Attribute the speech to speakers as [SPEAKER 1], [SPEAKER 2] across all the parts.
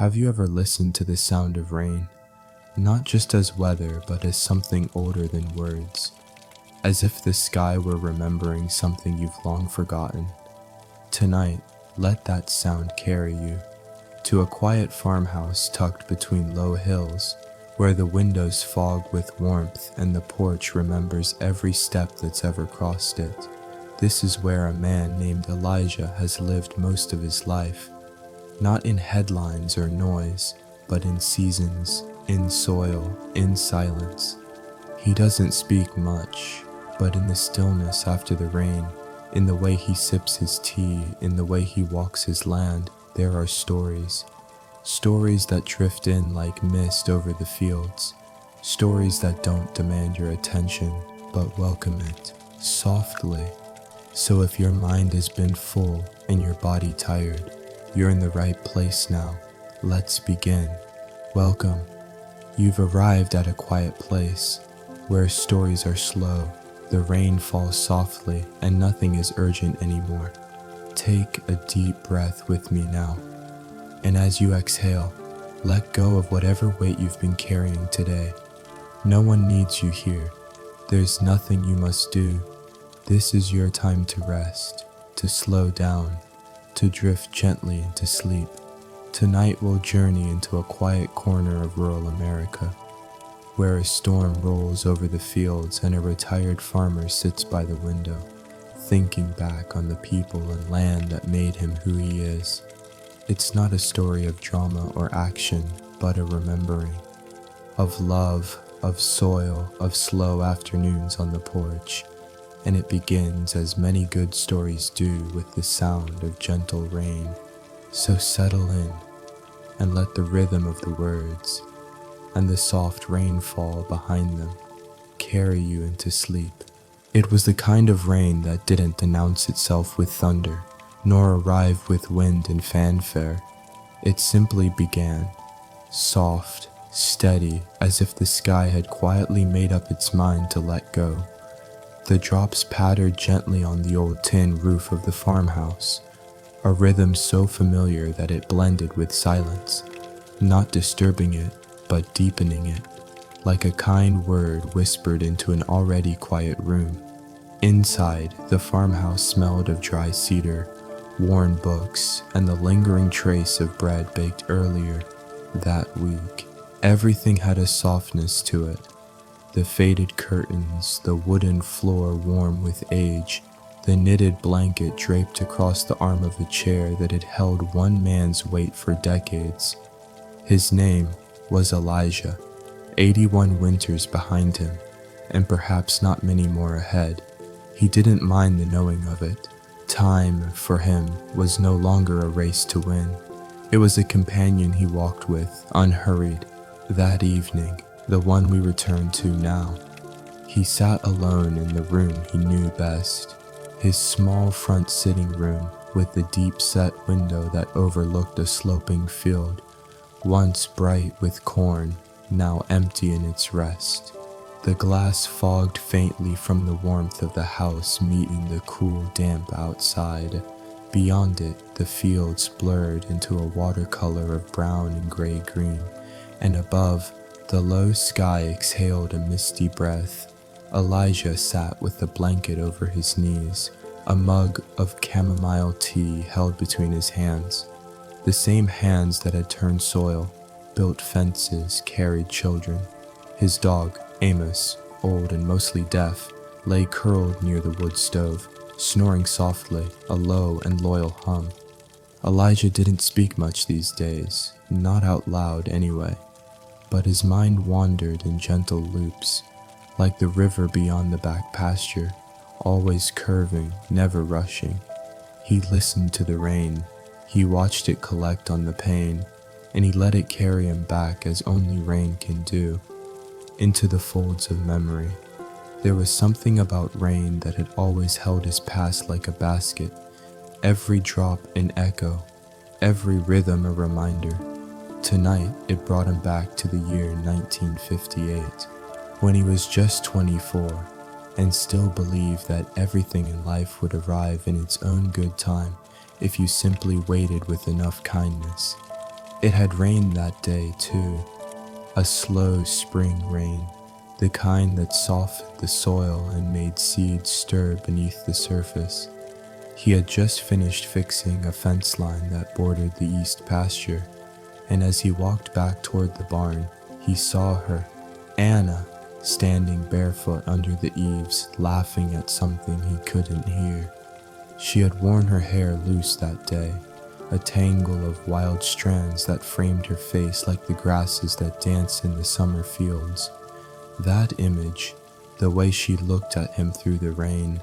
[SPEAKER 1] Have you ever listened to the sound of rain, not just as weather, but as something older than words, as if the sky were remembering something you've long forgotten? Tonight, let that sound carry you to a quiet farmhouse tucked between low hills, where the windows fog with warmth and the porch remembers every step that's ever crossed it. This is where a man named Elijah has lived most of his life, not in headlines or noise, but in seasons, in soil, in silence. He doesn't speak much, but in the stillness after the rain, in the way he sips his tea, in the way he walks his land, there are stories. Stories that drift in like mist over the fields. Stories that don't demand your attention, but welcome it, softly. So if your mind has been full and your body tired, you're in the right place now. Let's begin. Welcome. You've arrived at a quiet place, where stories are slow, the rain falls softly, and nothing is urgent anymore. Take a deep breath with me now. And as you exhale, let go of whatever weight you've been carrying today. No one needs you here. There's nothing you must do. This is your time to rest, to slow down, to drift gently into sleep. Tonight we'll journey into a quiet corner of rural America, where a storm rolls over the fields and a retired farmer sits by the window, thinking back on the people and land that made him who he is. It's not a story of drama or action, but a remembering of love, of soil, of slow afternoons on the porch. And it begins, as many good stories do, with the sound of gentle rain. So settle in and let the rhythm of the words and the soft rainfall behind them carry you into sleep. It was the kind of rain that didn't announce itself with thunder, nor arrive with wind and fanfare. It simply began, soft, steady, as if the sky had quietly made up its mind to let go. The drops pattered gently on the old tin roof of the farmhouse, a rhythm so familiar that it blended with silence, not disturbing it, but deepening it, like a kind word whispered into an already quiet room. Inside, the farmhouse smelled of dry cedar, worn books, and the lingering trace of bread baked earlier that week. Everything had a softness to it. The faded curtains, the wooden floor warm with age, the knitted blanket draped across the arm of a chair that had held one man's weight for decades. His name was Elijah, 81 winters behind him, and perhaps not many more ahead. He didn't mind the knowing of it. Time, for him, was no longer a race to win. It was a companion he walked with, unhurried. That evening, the one we return to now, he sat alone in the room he knew best, his small front sitting room with the deep-set window that overlooked a sloping field, once bright with corn, now empty in its rest. The glass fogged faintly from the warmth of the house meeting the cool damp outside. Beyond it, the fields blurred into a watercolor of brown and gray-green, and above, the low sky exhaled a misty breath. Elijah sat with the blanket over his knees, a mug of chamomile tea held between his hands, the same hands that had turned soil, built fences, carried children. His dog, Amos, old and mostly deaf, lay curled near the wood stove, snoring softly, a low and loyal hum. Elijah didn't speak much these days, not out loud anyway, but his mind wandered in gentle loops, like the river beyond the back pasture, always curving, never rushing. He listened to the rain, he watched it collect on the pane, and he let it carry him back as only rain can do, into the folds of memory. There was something about rain that had always held his past like a basket, every drop an echo, every rhythm a reminder. Tonight, it brought him back to the year 1958, when he was just 24, and still believed that everything in life would arrive in its own good time if you simply waited with enough kindness. It had rained that day too, a slow spring rain, the kind that softened the soil and made seeds stir beneath the surface. He had just finished fixing a fence line that bordered the east pasture, and as he walked back toward the barn, he saw her, Anna, standing barefoot under the eaves, laughing at something he couldn't hear. She had worn her hair loose that day, a tangle of wild strands that framed her face like the grasses that dance in the summer fields. That image, the way she looked at him through the rain,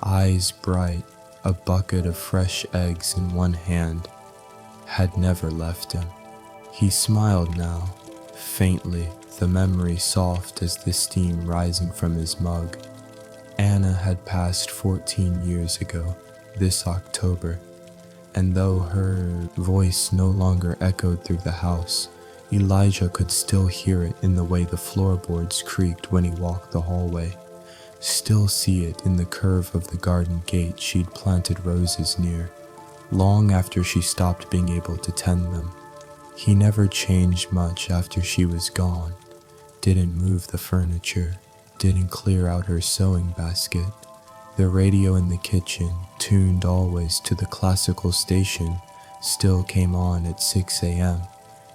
[SPEAKER 1] eyes bright, a bucket of fresh eggs in one hand, had never left him. He smiled now, faintly, the memory soft as the steam rising from his mug. Anna had passed 14 years ago, this October, and though her voice no longer echoed through the house, Elijah could still hear it in the way the floorboards creaked when he walked the hallway, still see it in the curve of the garden gate she'd planted roses near, long after she stopped being able to tend them. He never changed much after she was gone, didn't move the furniture, didn't clear out her sewing basket. The radio in the kitchen, tuned always to the classical station, still came on at 6 a.m.,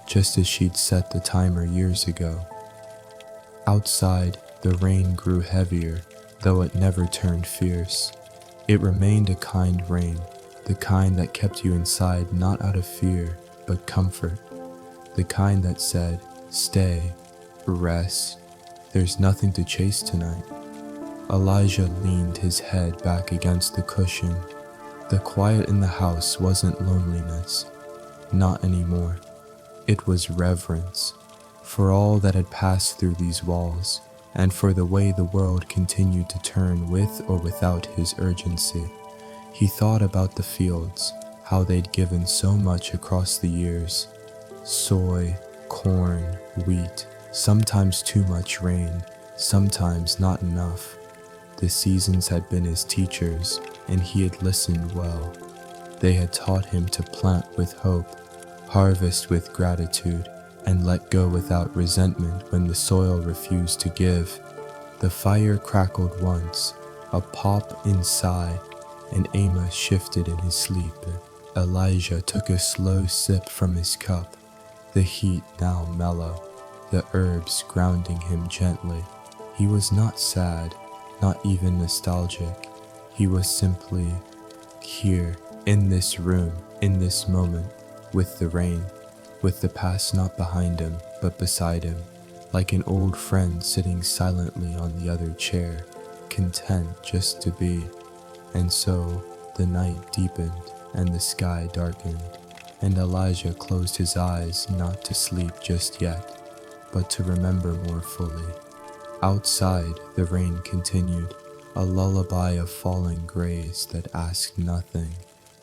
[SPEAKER 1] just as she'd set the timer years ago. Outside, the rain grew heavier, though it never turned fierce. It remained a kind rain, the kind that kept you inside not out of fear, but comfort. The kind that said, stay, rest, there's nothing to chase tonight. Elijah leaned his head back against the cushion. The quiet in the house wasn't loneliness, not anymore. It was reverence, for all that had passed through these walls, and for the way the world continued to turn with or without his urgency. He thought about the fields, how they'd given so much across the years. Soy, corn, wheat, sometimes too much rain, sometimes not enough. The seasons had been his teachers, and he had listened well. They had taught him to plant with hope, harvest with gratitude, and let go without resentment when the soil refused to give. The fire crackled once, a pop inside, and Amos shifted in his sleep. Elijah took a slow sip from his cup, the heat now mellow, the herbs grounding him gently. He was not sad, not even nostalgic. He was simply here, in this room, in this moment, with the rain, with the past not behind him, but beside him, like an old friend sitting silently on the other chair, content just to be. And so the night deepened and the sky darkened, and Elijah closed his eyes not to sleep just yet, but to remember more fully. Outside, the rain continued, a lullaby of falling grays that asked nothing,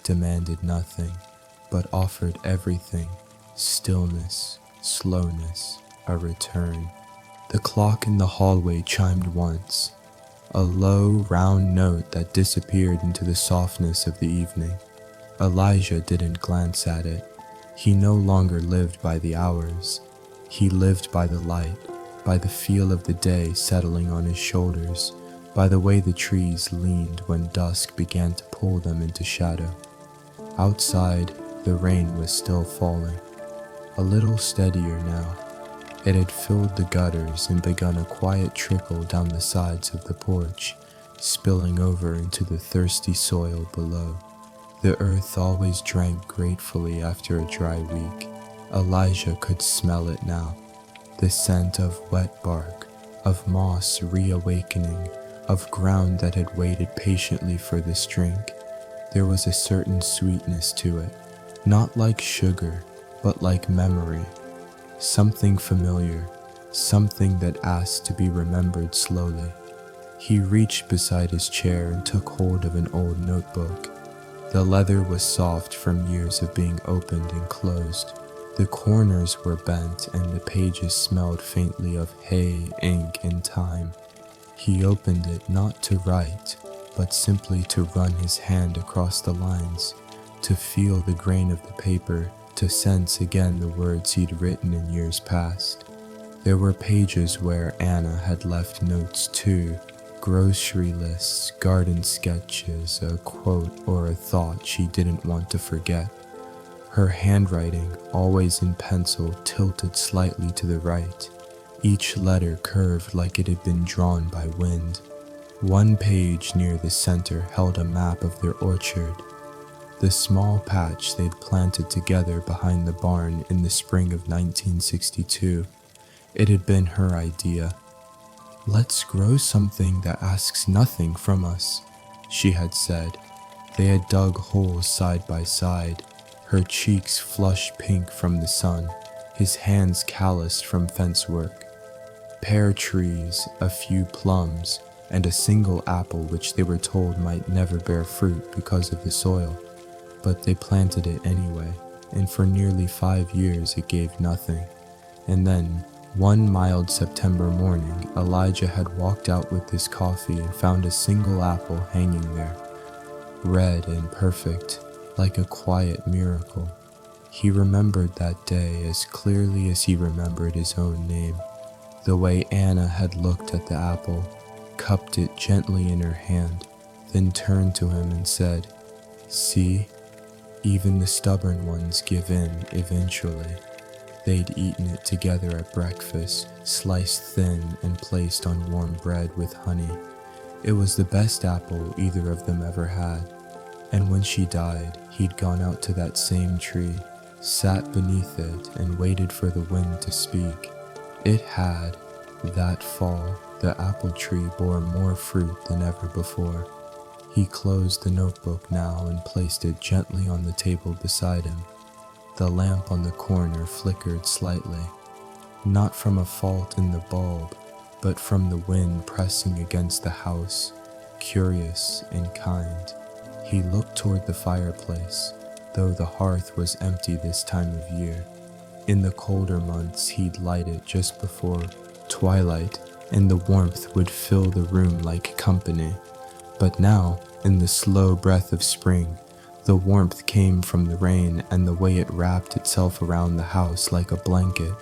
[SPEAKER 1] demanded nothing, but offered everything: stillness, slowness, a return. The clock in the hallway chimed once, a low, round note that disappeared into the softness of the evening. Elijah didn't glance at it. He no longer lived by the hours. He lived by the light, by the feel of the day settling on his shoulders, by the way the trees leaned when dusk began to pull them into shadow. Outside, the rain was still falling, a little steadier now. It had filled the gutters and begun a quiet trickle down the sides of the porch, spilling over into the thirsty soil below. The earth always drank gratefully after a dry week. Elijah could smell it now, the scent of wet bark, of moss reawakening, of ground that had waited patiently for this drink. There was a certain sweetness to it, not like sugar, but like memory. Something familiar, something that asked to be remembered slowly. He reached beside his chair and took hold of an old notebook. The leather was soft from years of being opened and closed. The corners were bent and the pages smelled faintly of hay, ink, and time. He opened it not to write, but simply to run his hand across the lines, to feel the grain of the paper, to sense again the words he'd written in years past. There were pages where Anna had left notes too, grocery lists, garden sketches, a quote or a thought she didn't want to forget. Her handwriting, always in pencil, tilted slightly to the right, each letter curved like it had been drawn by wind. One page near the center held a map of their orchard, the small patch they'd planted together behind the barn in the spring of 1962. It had been her idea. "Let's grow something that asks nothing from us," she had said. They had dug holes side by side, her cheeks flushed pink from the sun, his hands calloused from fence work. Pear trees, a few plums, and a single apple which they were told might never bear fruit because of the soil. But they planted it anyway, and for nearly 5 years it gave nothing. And then, one mild September morning, Elijah had walked out with his coffee and found a single apple hanging there, red and perfect, like a quiet miracle. He remembered that day as clearly as he remembered his own name. The way Anna had looked at the apple, cupped it gently in her hand, then turned to him and said, "See, even the stubborn ones give in eventually." They'd eaten it together at breakfast, sliced thin and placed on warm bread with honey. It was the best apple either of them ever had. And when she died, he'd gone out to that same tree, sat beneath it, and waited for the wind to speak. It had. That fall, the apple tree bore more fruit than ever before. He closed the notebook now and placed it gently on the table beside him. The lamp on the corner flickered slightly, not from a fault in the bulb, but from the wind pressing against the house, curious and kind. He looked toward the fireplace, though the hearth was empty this time of year. In the colder months, he'd light it just before twilight, and the warmth would fill the room like company. But now, in the slow breath of spring, the warmth came from the rain and the way it wrapped itself around the house like a blanket.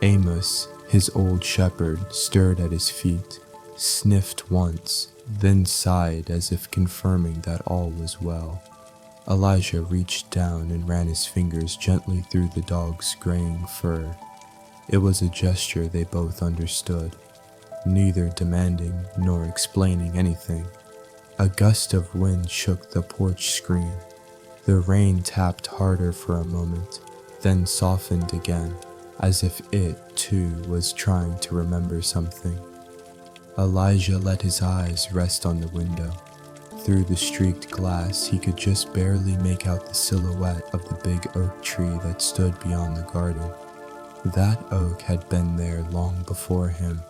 [SPEAKER 1] Amos, his old shepherd, stirred at his feet, sniffed once, then sighed as if confirming that all was well. Elijah reached down and ran his fingers gently through the dog's graying fur. It was a gesture they both understood, neither demanding nor explaining anything. A gust of wind shook the porch screen. The rain tapped harder for a moment, then softened again, as if it, too, was trying to remember something. Elijah let his eyes rest on the window. Through the streaked glass, he could just barely make out the silhouette of the big oak tree that stood beyond the garden. That oak had been there long before him,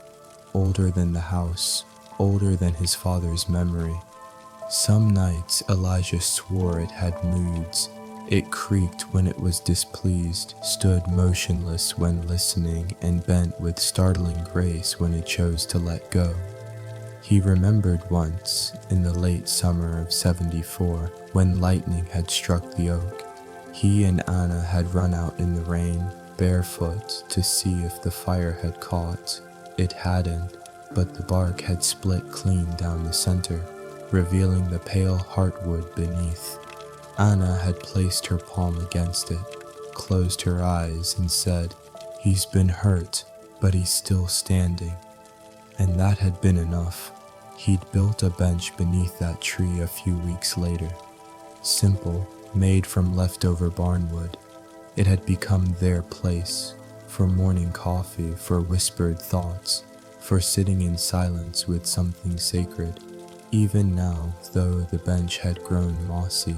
[SPEAKER 1] older than the house, older than his father's memory. Some nights Elijah swore it had moods. It creaked when it was displeased, stood motionless when listening, and bent with startling grace when it chose to let go. He remembered once, in the late summer of '74, when lightning had struck the oak. He and Anna had run out in the rain, barefoot, to see if the fire had caught. It hadn't, but the bark had split clean down the center, revealing the pale heartwood beneath. Anna had placed her palm against it, closed her eyes, and said, "He's been hurt, but he's still standing." And that had been enough. He'd built a bench beneath that tree a few weeks later. Simple, made from leftover barnwood. It had become their place, for morning coffee, for whispered thoughts, for sitting in silence with something sacred. Even now, though the bench had grown mossy,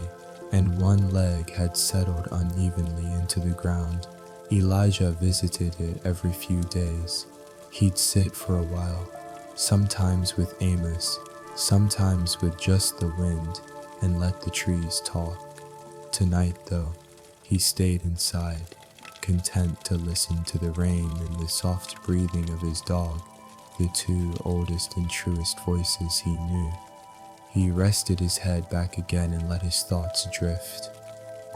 [SPEAKER 1] and one leg had settled unevenly into the ground, Elijah visited it every few days. He'd sit for a while, sometimes with Amos, sometimes with just the wind, and let the trees talk. Tonight, though, he stayed inside, content to listen to the rain and the soft breathing of his dog, the two oldest and truest voices he knew. He rested his head back again and let his thoughts drift.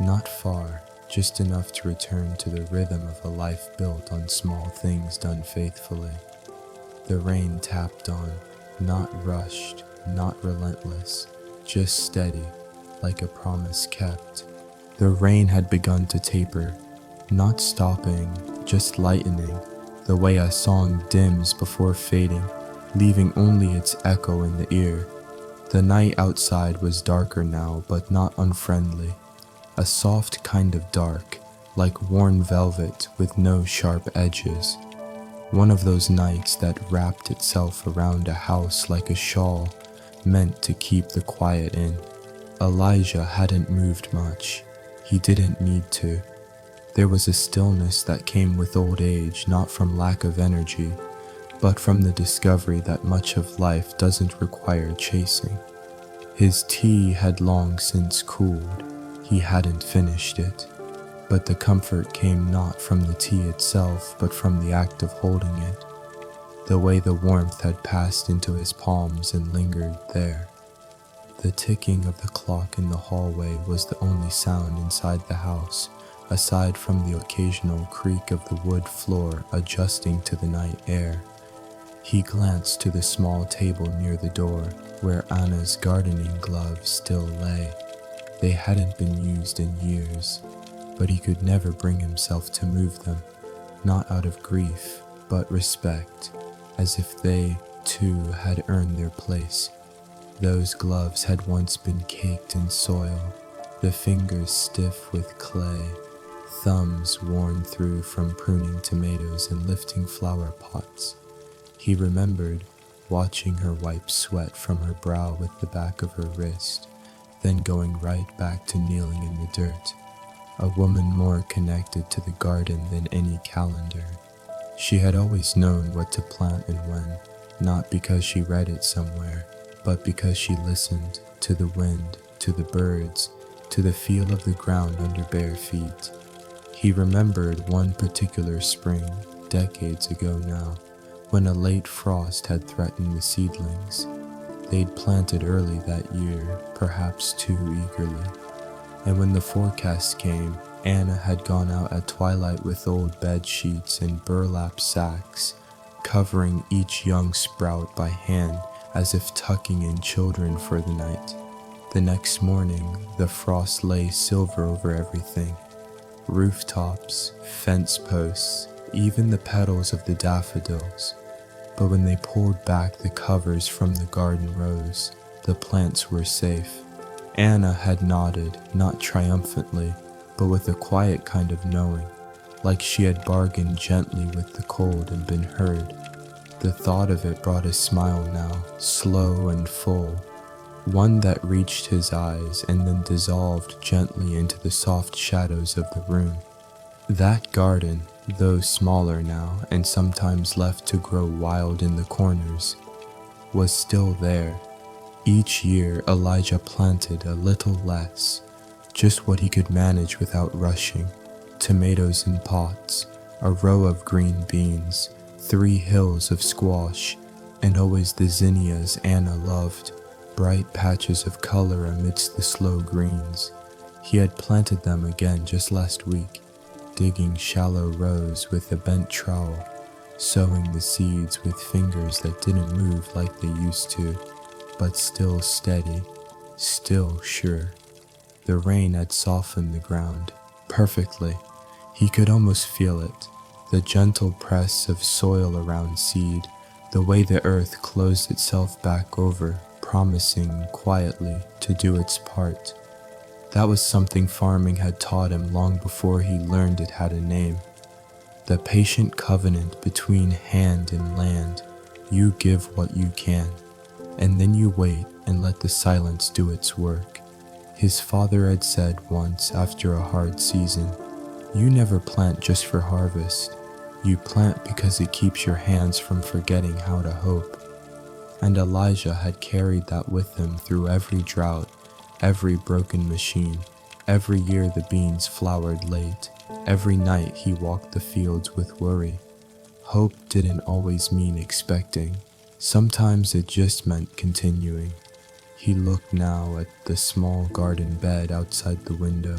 [SPEAKER 1] Not far, just enough to return to the rhythm of a life built on small things done faithfully. The rain tapped on, not rushed, not relentless, just steady, like a promise kept. The rain had begun to taper, not stopping, just lightening, the way a song dims before fading, leaving only its echo in the ear. The night outside was darker now, but not unfriendly. A soft kind of dark, like worn velvet with no sharp edges. One of those nights that wrapped itself around a house like a shawl, meant to keep the quiet in. Elijah hadn't moved much. He didn't need to. There was a stillness that came with old age, not from lack of energy, but from the discovery that much of life doesn't require chasing. His tea had long since cooled. He hadn't finished it, but the comfort came not from the tea itself, but from the act of holding it, the way the warmth had passed into his palms and lingered there. The ticking of the clock in the hallway was the only sound inside the house, aside from the occasional creak of the wood floor adjusting to the night air. He glanced to the small table near the door, where Anna's gardening gloves still lay. They hadn't been used in years, but he could never bring himself to move them, not out of grief, but respect, as if they, too, had earned their place. Those gloves had once been caked in soil, the fingers stiff with clay, thumbs worn through from pruning tomatoes and lifting flower pots. He remembered watching her wipe sweat from her brow with the back of her wrist, then going right back to kneeling in the dirt, a woman more connected to the garden than any calendar. She had always known what to plant and when, not because she read it somewhere, but because she listened to the wind, to the birds, to the feel of the ground under bare feet. He remembered one particular spring, decades ago now, when a late frost had threatened the seedlings. They'd planted early that year, perhaps too eagerly. And when the forecast came, Anna had gone out at twilight with old bed sheets and burlap sacks, covering each young sprout by hand as if tucking in children for the night. The next morning, the frost lay silver over everything. Rooftops, fence posts, even the petals of the daffodils. But when they pulled back the covers from the garden rows, the plants were safe. Anna had nodded, not triumphantly, but with a quiet kind of knowing, like she had bargained gently with the cold and been heard. The thought of it brought a smile now, slow and full, one that reached his eyes and then dissolved gently into the soft shadows of the room. That garden, though smaller now and sometimes left to grow wild in the corners, was still there. Each year Elijah planted a little less, just what he could manage without rushing. Tomatoes in pots, a row of green beans, 3 hills of squash, and always the zinnias Anna loved, bright patches of color amidst the slow greens. He had planted them again just last week, digging shallow rows with a bent trowel, sowing the seeds with fingers that didn't move like they used to, but still steady, still sure. The rain had softened the ground perfectly. He could almost feel it, the gentle press of soil around seed, the way the earth closed itself back over, promising quietly to do its part. That was something farming had taught him long before he learned it had a name. The patient covenant between hand and land. You give what you can, and then you wait and let the silence do its work. His father had said once after a hard season, "You never plant just for harvest. You plant because it keeps your hands from forgetting how to hope." And Elijah had carried that with him through every drought, every broken machine. Every year the beans flowered late. Every night he walked the fields with worry. Hope didn't always mean expecting. Sometimes it just meant continuing. He looked now at the small garden bed outside the window,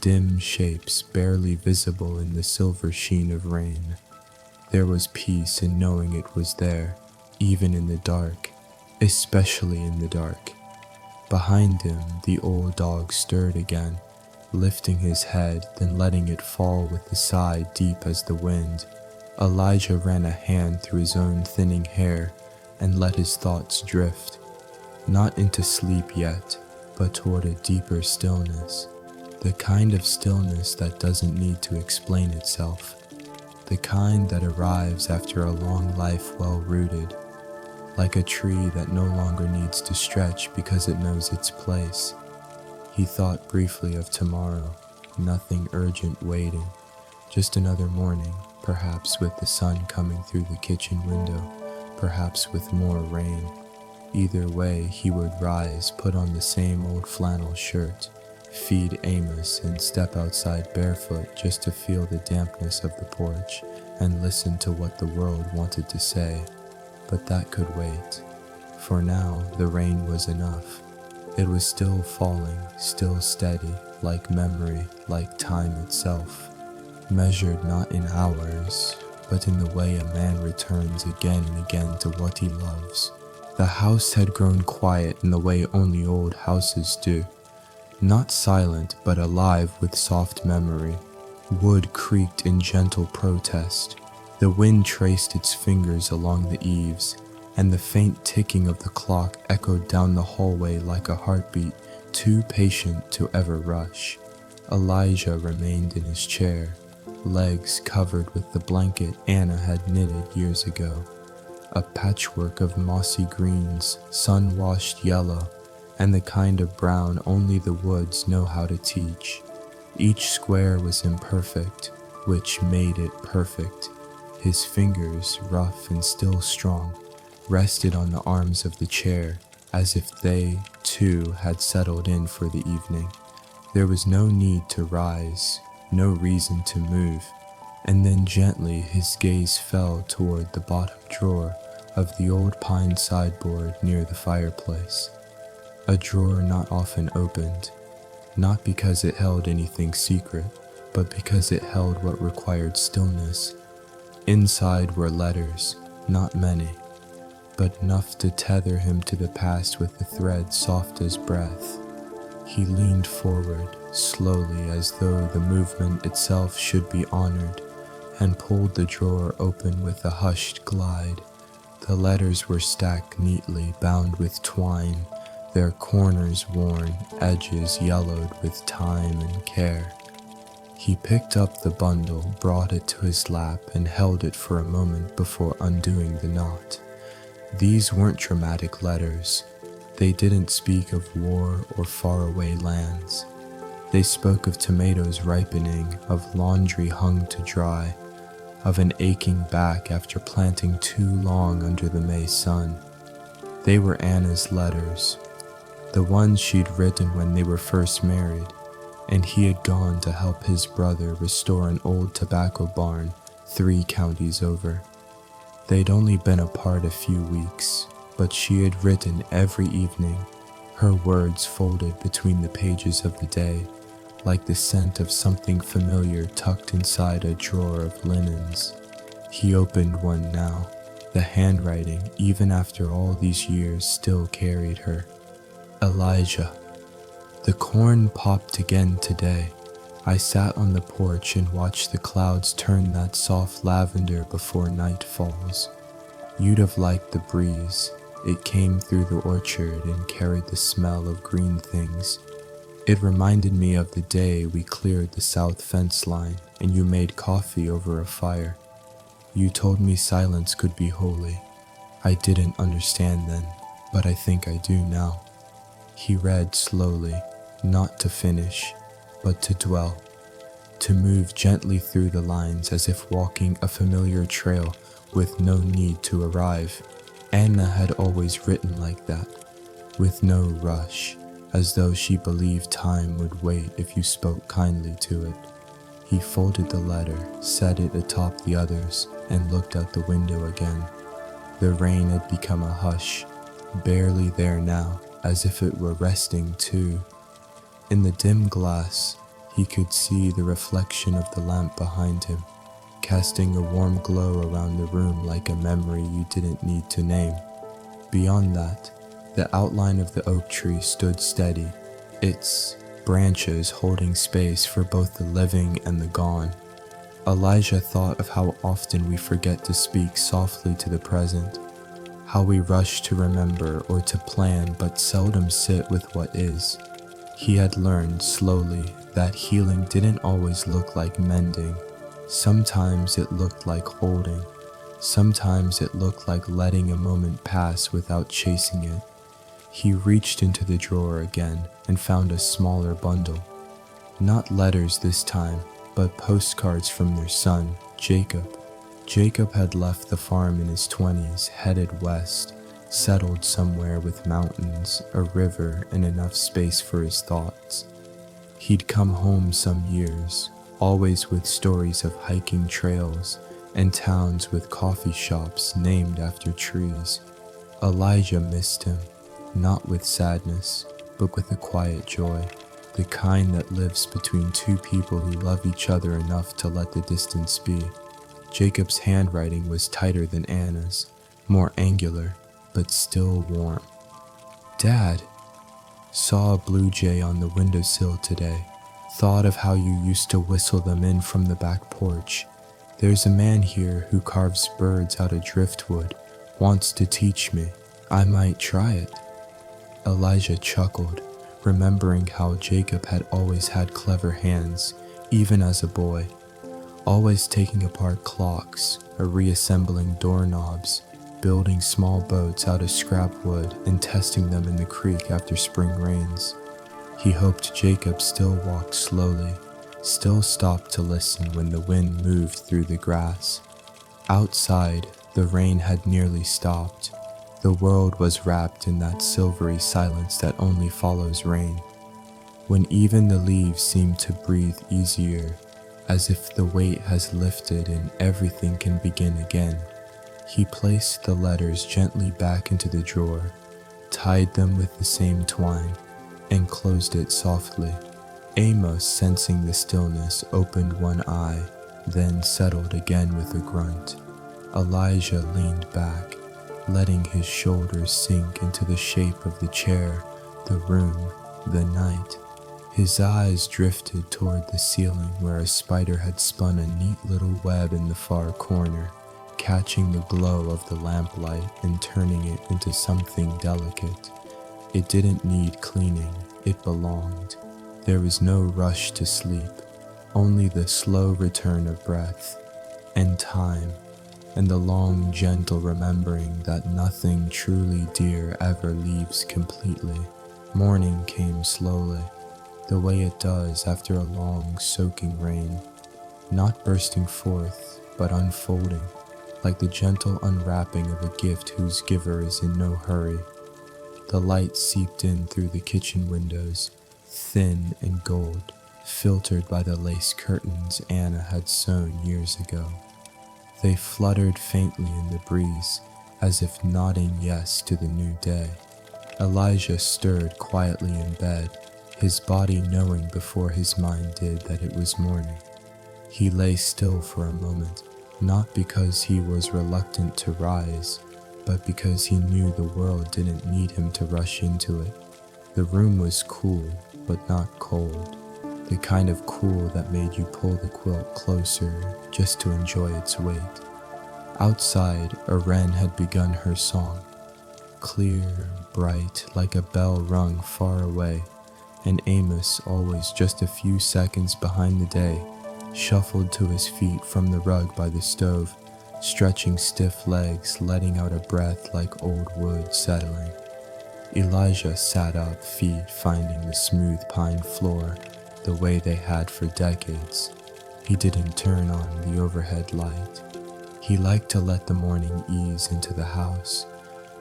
[SPEAKER 1] dim shapes barely visible in the silver sheen of rain. There was peace in knowing it was there, even in the dark, especially in the dark. Behind him, the old dog stirred again, lifting his head, then letting it fall with a sigh deep as the wind. Elijah ran a hand through his own thinning hair and let his thoughts drift, not into sleep yet, but toward a deeper stillness, the kind of stillness that doesn't need to explain itself, the kind that arrives after a long life well rooted, like a tree that no longer needs to stretch because it knows its place. He thought briefly of tomorrow, nothing urgent waiting, just another morning, perhaps with the sun coming through the kitchen window, perhaps with more rain. Either way, he would rise, put on the same old flannel shirt, feed Amos, and step outside barefoot just to feel the dampness of the porch and listen to what the world wanted to say. But that could wait. For now, the rain was enough. It was still falling, still steady, like memory, like time itself, measured not in hours, but in the way a man returns again and again to what he loves. The house had grown quiet in the way only old houses do, not silent but alive with soft memory. Wood creaked in gentle protest. The wind traced its fingers along the eaves, and the faint ticking of the clock echoed down the hallway like a heartbeat too patient to ever rush. Elijah remained in his chair, legs covered with the blanket Anna had knitted years ago, a patchwork of mossy greens, sun-washed yellow, and the kind of brown only the woods know how to teach. Each square was imperfect, which made it perfect. His fingers, rough and still strong, rested on the arms of the chair, as if they, too, had settled in for the evening. There was no need to rise, no reason to move, and then gently his gaze fell toward the bottom drawer of the old pine sideboard near the fireplace. A drawer not often opened, not because it held anything secret, but because it held what required stillness. Inside were letters, not many, but enough to tether him to the past with a thread soft as breath. He leaned forward, slowly as though the movement itself should be honored, and pulled the drawer open with a hushed glide. The letters were stacked neatly, bound with twine, their corners worn, edges yellowed with time and care. He picked up the bundle, brought it to his lap, and held it for a moment before undoing the knot. These weren't dramatic letters. They didn't speak of war or faraway lands. They spoke of tomatoes ripening, of laundry hung to dry, of an aching back after planting too long under the May sun. They were Anna's letters, the ones she'd written when they were first married, and he had gone to help his brother restore an old tobacco barn 3 counties over. They'd only been apart a few weeks, but she had written every evening, her words folded between the pages of the day, like the scent of something familiar tucked inside a drawer of linens. He opened one now. The handwriting, even after all these years, still carried her. Elijah. The corn popped again today. I sat on the porch and watched the clouds turn that soft lavender before night falls. You'd have liked the breeze. It came through the orchard and carried the smell of green things. It reminded me of the day we cleared the south fence line and you made coffee over a fire. You told me silence could be holy. I didn't understand then, but I think I do now. He read slowly, not to finish, but to dwell, to move gently through the lines as if walking a familiar trail with no need to arrive. Anna had always written like that, with no rush, as though she believed time would wait if you spoke kindly to it. He folded the letter, set it atop the others, and looked out the window again. The rain had become a hush, barely there now, as if it were resting too. In the dim glass, He could see the reflection of the lamp behind him, casting a warm glow around the room like a memory you didn't need to name. Beyond that, the outline of the oak tree stood steady, its branches holding space for both the living and the gone. Elijah thought of how often we forget to speak softly to the present, how we rush to remember or to plan but seldom sit with what is. He had learned slowly that healing didn't always look like mending. Sometimes it looked like holding. Sometimes it looked like letting a moment pass without chasing it. He reached into the drawer again and found a smaller bundle. Not letters this time, but postcards from their son, Jacob. Jacob had left the farm in his 20s, headed west, settled somewhere with mountains, a river, and enough space for his thoughts. He'd come home some years, always with stories of hiking trails and towns with coffee shops named after trees. Elijah missed him, not with sadness, but with a quiet joy, the kind that lives between two people who love each other enough to let the distance be. Jacob's handwriting was tighter than Anna's, more angular, but still warm. Dad, saw a blue jay on the windowsill today. Thought of how you used to whistle them in from the back porch. There's a man here who carves birds out of driftwood, wants to teach me. I might try it. Elijah chuckled, remembering how Jacob had always had clever hands, even as a boy. Always taking apart clocks, or reassembling doorknobs, building small boats out of scrap wood and testing them in the creek after spring rains. He hoped Jacob still walked slowly, still stopped to listen when the wind moved through the grass. Outside, the rain had nearly stopped. The world was wrapped in that silvery silence that only follows rain, when even the leaves seem to breathe easier, as if the weight has lifted and everything can begin again. He placed the letters gently back into the drawer, tied them with the same twine, and closed it softly. Amos, sensing the stillness, opened one eye, then settled again with a grunt. Elijah leaned back, letting his shoulders sink into the shape of the chair, the room, the night. His eyes drifted toward the ceiling where a spider had spun a neat little web in the far corner, catching the glow of the lamplight and turning it into something delicate. It didn't need cleaning, it belonged. There was no rush to sleep, only the slow return of breath, and time, and the long, gentle remembering that nothing truly dear ever leaves completely. Morning came slowly, the way it does after a long, soaking rain, not bursting forth, but unfolding, like the gentle unwrapping of a gift whose giver is in no hurry. The light seeped in through the kitchen windows, thin and gold, filtered by the lace curtains Anna had sewn years ago. They fluttered faintly in the breeze, as if nodding yes to the new day. Elijah stirred quietly in bed, his body knowing before his mind did that it was morning. He lay still for a moment, not because he was reluctant to rise, but because he knew the world didn't need him to rush into it. The room was cool, but not cold, the kind of cool that made you pull the quilt closer just to enjoy its weight. Outside, a wren had begun her song, clear, bright, like a bell rung far away, and Amos, always just a few seconds behind the day, shuffled to his feet from the rug by the stove, stretching stiff legs, letting out a breath like old wood settling. Elijah sat up, feet finding the smooth pine floor the way they had for decades. He didn't turn on the overhead light. He liked to let the morning ease into the house,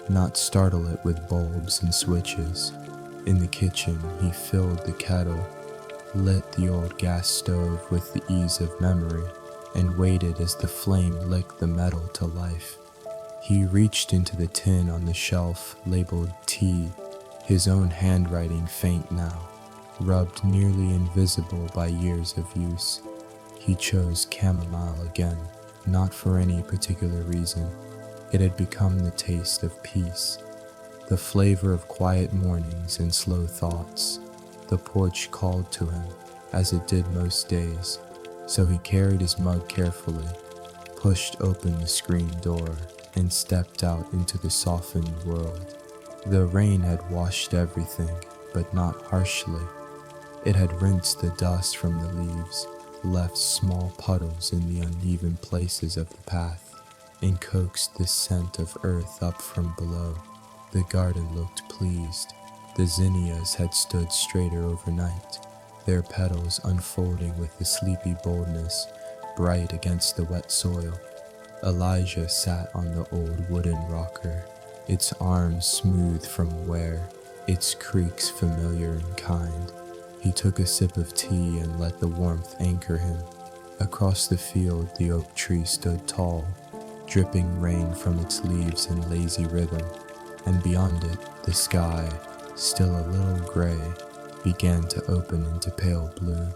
[SPEAKER 1] not startle it with bulbs and switches. In the kitchen, he filled the kettle, lit the old gas stove with the ease of memory, and waited as the flame licked the metal to life. He reached into the tin on the shelf labeled tea, his own handwriting faint now. rubbed nearly invisible by years of use. He chose chamomile again, not for any particular reason. It had become the taste of peace, the flavor of quiet mornings and slow thoughts. The porch called to him, as it did most days, so he carried his mug carefully, pushed open the screen door, and stepped out into the softened world. The rain had washed everything, but not harshly. It had rinsed the dust from the leaves, left small puddles in the uneven places of the path, and coaxed the scent of earth up from below. The garden looked pleased. The zinnias had stood straighter overnight, their petals unfolding with a sleepy boldness, bright against the wet soil. Elijah sat on the old wooden rocker, its arms smooth from wear, its creaks familiar and kind. He took a sip of tea and let the warmth anchor him. Across the field, the oak tree stood tall, dripping rain from its leaves in lazy rhythm, and beyond it, the sky, still a little gray, began to open into pale blue.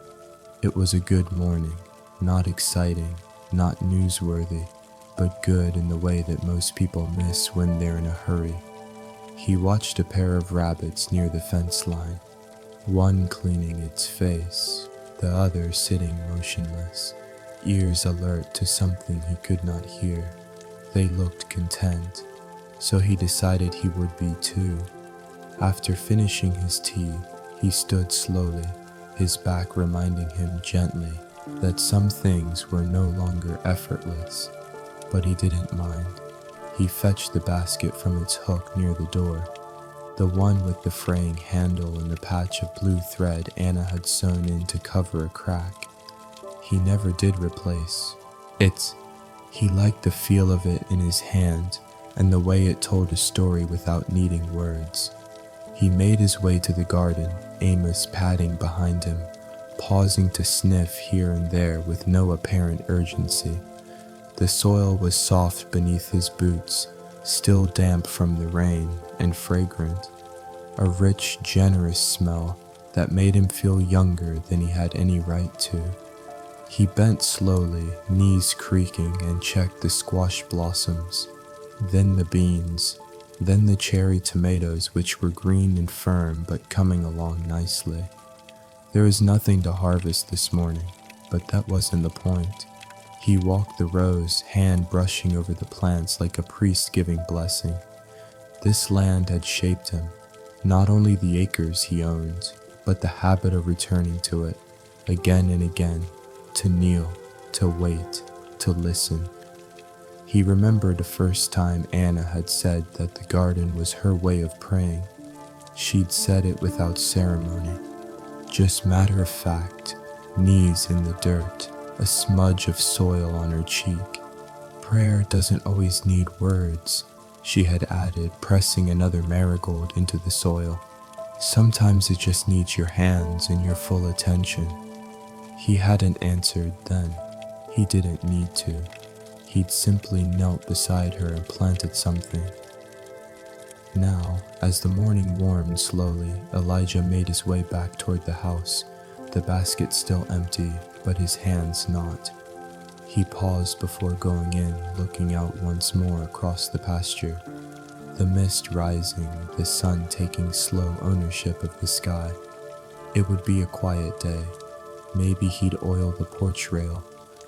[SPEAKER 1] It was a good morning, not exciting, not newsworthy, but good in the way that most people miss when they're in a hurry. He watched a pair of rabbits near the fence line, one cleaning its face, the other sitting motionless, ears alert to something he could not hear. They looked content, so he decided he would be too. After finishing his tea, he stood slowly, his back reminding him gently that some things were no longer effortless. But he didn't mind. He fetched the basket from its hook near the door, the one with the fraying handle and the patch of blue thread Anna had sewn in to cover a crack. He never did replace it. He liked the feel of it in his hand and the way it told a story without needing words. He made his way to the garden, Amos padding behind him, pausing to sniff here and there with no apparent urgency. The soil was soft beneath his boots, still damp from the rain and fragrant, a rich, generous smell that made him feel younger than he had any right to. He bent slowly, knees creaking, and checked the squash blossoms, then the beans, then the cherry tomatoes, which were green and firm but coming along nicely. There was nothing to harvest this morning, but that wasn't the point. He walked the rows, hand brushing over the plants like a priest giving blessing. This land had shaped him, not only the acres he owned, but the habit of returning to it, again and again, to kneel, to wait, to listen. He remembered the first time Anna had said that the garden was her way of praying. She'd said it without ceremony, just matter of fact, knees in the dirt, a smudge of soil on her cheek. Prayer doesn't always need words, she had added, pressing another marigold into the soil. Sometimes it just needs your hands and your full attention. He hadn't answered then. He didn't need to. He'd simply knelt beside her and planted something. Now, as the morning warmed slowly, Elijah made his way back toward the house, the basket still empty, but his hands not. He paused before going in, looking out once more across the pasture, the mist rising, the sun taking slow ownership of the sky. It would be a quiet day. Maybe he'd oil the porch rail,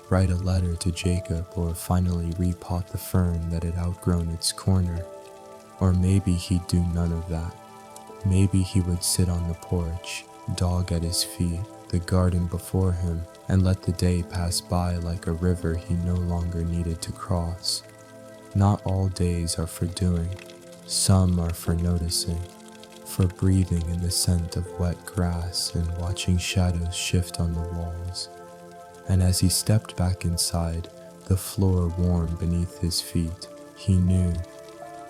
[SPEAKER 1] write a letter to Jacob, or finally repot the fern that had outgrown its corner. Or maybe he'd do none of that. Maybe he would sit on the porch, dog at his feet, the garden before him, and let the day pass by like a river he no longer needed to cross. Not all days are for doing. Some are for noticing, for breathing in the scent of wet grass and watching shadows shift on the walls. And as he stepped back inside, the floor warm beneath his feet, he knew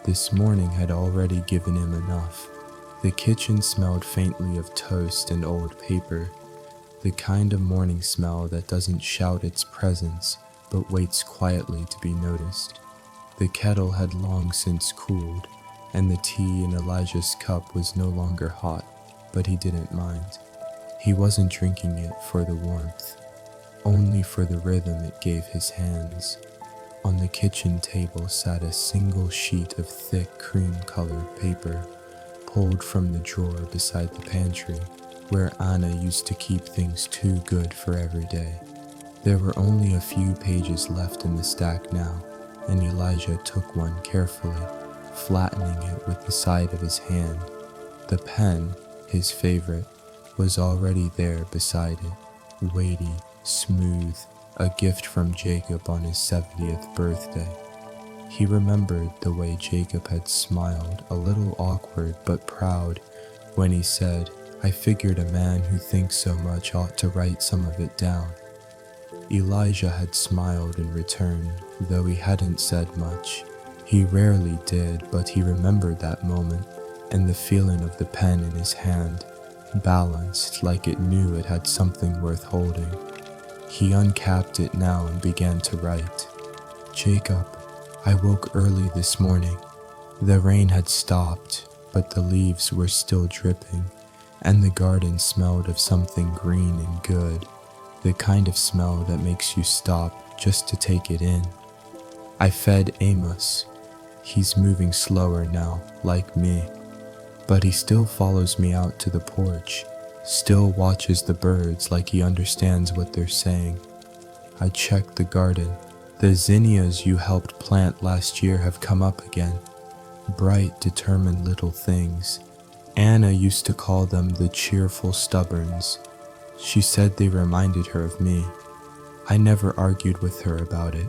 [SPEAKER 1] this morning had already given him enough. The kitchen smelled faintly of toast and old paper, the kind of morning smell that doesn't shout its presence, but waits quietly to be noticed. The kettle had long since cooled, and the tea in Elijah's cup was no longer hot, but he didn't mind. He wasn't drinking it for the warmth, only for the rhythm it gave his hands. On the kitchen table sat a single sheet of thick cream-colored paper, pulled from the drawer beside the pantry, where Anna used to keep things too good for every day. There were only a few pages left in the stack now, and Elijah took one carefully, flattening it with the side of his hand. The pen, his favorite, was already there beside it, weighty, smooth, a gift from Jacob on his 70th birthday. He remembered the way Jacob had smiled, a little awkward but proud, when he said, "I figured a man who thinks so much ought to write some of it down." Elijah had smiled in return, though he hadn't said much. He rarely did, but he remembered that moment and the feeling of the pen in his hand, balanced like it knew it had something worth holding. He uncapped it now and began to write. "Jacob, I woke early this morning. The rain had stopped, but the leaves were still dripping, and the garden smelled of something green and good, the kind of smell that makes you stop just to take it in. I fed Amos. He's moving slower now, like me, but he still follows me out to the porch, still watches the birds like he understands what they're saying. I checked the garden. The zinnias you helped plant last year have come up again. Bright, determined little things. Anna used to call them the cheerful stubborns. She said they reminded her of me. I never argued with her about it.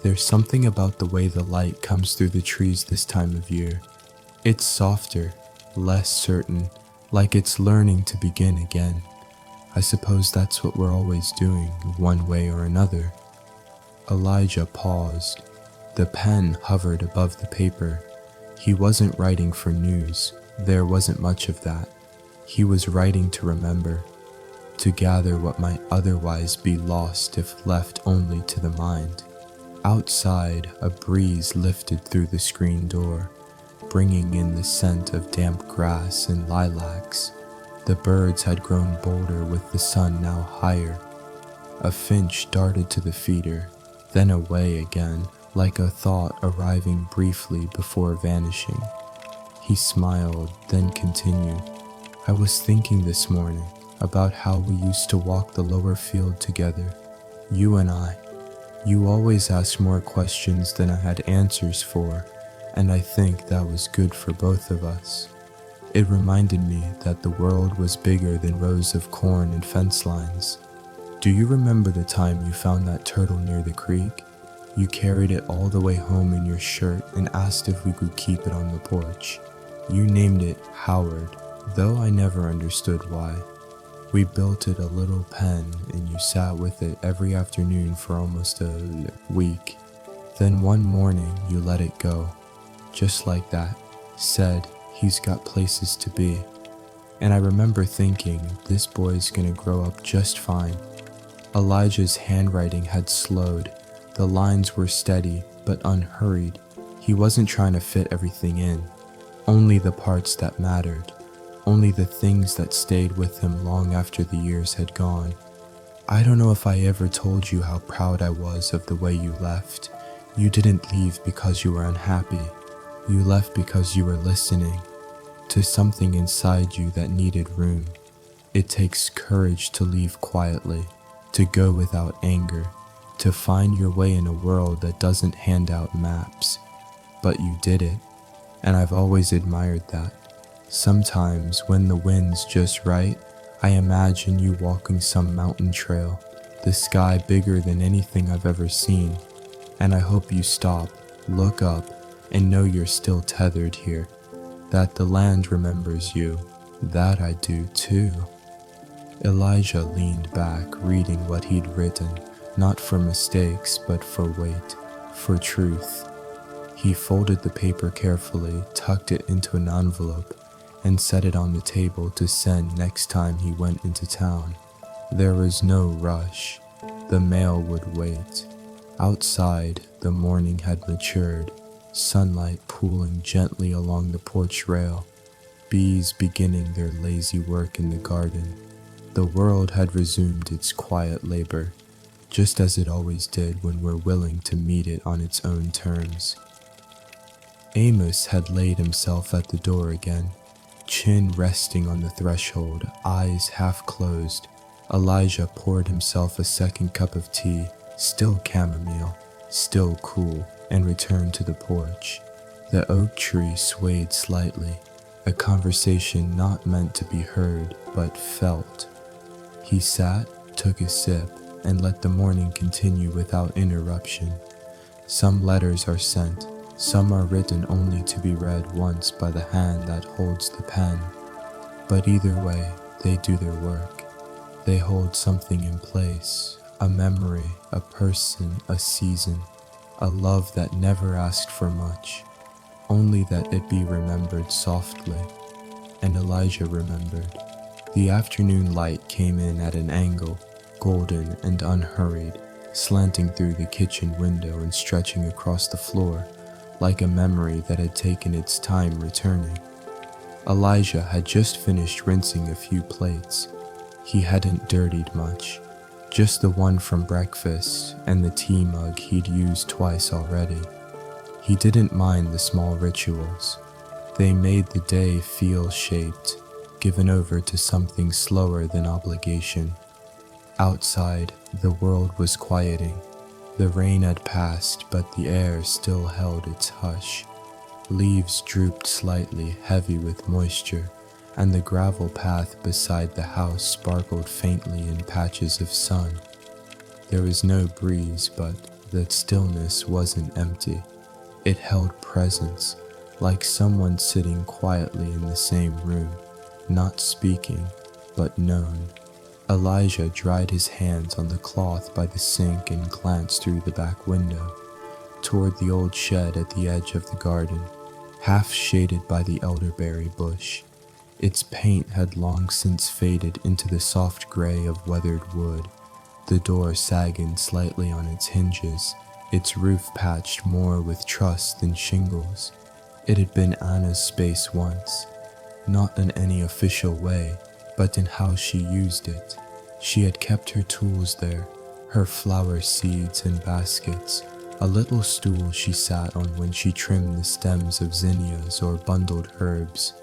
[SPEAKER 1] There's something about the way the light comes through the trees this time of year. It's softer, less certain, like it's learning to begin again. I suppose that's what we're always doing, one way or another." Elijah paused. The pen hovered above the paper. He wasn't writing for news. There wasn't much of that. He was writing to remember, to gather what might otherwise be lost if left only to the mind. Outside, a breeze lifted through the screen door, bringing in the scent of damp grass and lilacs. The birds had grown bolder with the sun now higher. A finch darted to the feeder, then away again, like a thought arriving briefly before vanishing. He smiled, then continued, "I was thinking this morning about how we used to walk the lower field together, you and I. You always asked more questions than I had answers for, and I think that was good for both of us. It reminded me that the world was bigger than rows of corn and fence lines. Do you remember the time you found that turtle near the creek? You carried it all the way home in your shirt and asked if we could keep it on the porch. You named it Howard, though I never understood why. We built it a little pen and you sat with it every afternoon for almost a week. Then one morning you let it go, just like that, said he's got places to be. And I remember thinking, this boy's gonna grow up just fine." Elijah's handwriting had slowed. The lines were steady, but unhurried. He wasn't trying to fit everything in, only the parts that mattered, only the things that stayed with him long after the years had gone. "I don't know if I ever told you how proud I was of the way you left. You didn't leave because you were unhappy. You left because you were listening to something inside you that needed room. It takes courage to leave quietly, to go without anger, to find your way in a world that doesn't hand out maps. But you did it, and I've always admired that. Sometimes, when the wind's just right, I imagine you walking some mountain trail, the sky bigger than anything I've ever seen, and I hope you stop, look up, and know you're still tethered here, that the land remembers you. That I do too." Elijah leaned back, reading what he'd written, not for mistakes, but for weight, for truth. He folded the paper carefully, tucked it into an envelope, and set it on the table to send next time he went into town. There was no rush. The mail would wait. Outside, the morning had matured, sunlight pooling gently along the porch rail, bees beginning their lazy work in the garden. The world had resumed its quiet labor, just as it always did when we're willing to meet it on its own terms. Amos had laid himself at the door again, chin resting on the threshold, eyes half closed. Elijah poured himself a second cup of tea, still chamomile, still cool, and returned to the porch. The oak tree swayed slightly, a conversation not meant to be heard, but felt. He sat, took a sip, and let the morning continue without interruption. Some letters are sent, some are written only to be read once by the hand that holds the pen. But either way, they do their work. They hold something in place, a memory, a person, a season, a love that never asked for much, only that it be remembered softly. And Elijah remembered. The afternoon light came in at an angle, golden and unhurried, slanting through the kitchen window and stretching across the floor, like a memory that had taken its time returning. Elijah had just finished rinsing a few plates. He hadn't dirtied much, just the one from breakfast and the tea mug he'd used twice already. He didn't mind the small rituals. They made the day feel shaped, given over to something slower than obligation. Outside, the world was quieting. The rain had passed, but the air still held its hush. Leaves drooped slightly, heavy with moisture, and the gravel path beside the house sparkled faintly in patches of sun. There was no breeze, but the stillness wasn't empty. It held presence, like someone sitting quietly in the same room, not speaking, but known. Elijah dried his hands on the cloth by the sink and glanced through the back window, toward the old shed at the edge of the garden, half shaded by the elderberry bush. Its paint had long since faded into the soft gray of weathered wood, the door sagging slightly on its hinges, its roof patched more with truss than shingles. It had been Anna's space once, not in any official way, but in how she used it. She had kept her tools there, her flower seeds and baskets, a little stool she sat on when she trimmed the stems of zinnias or bundled herbs.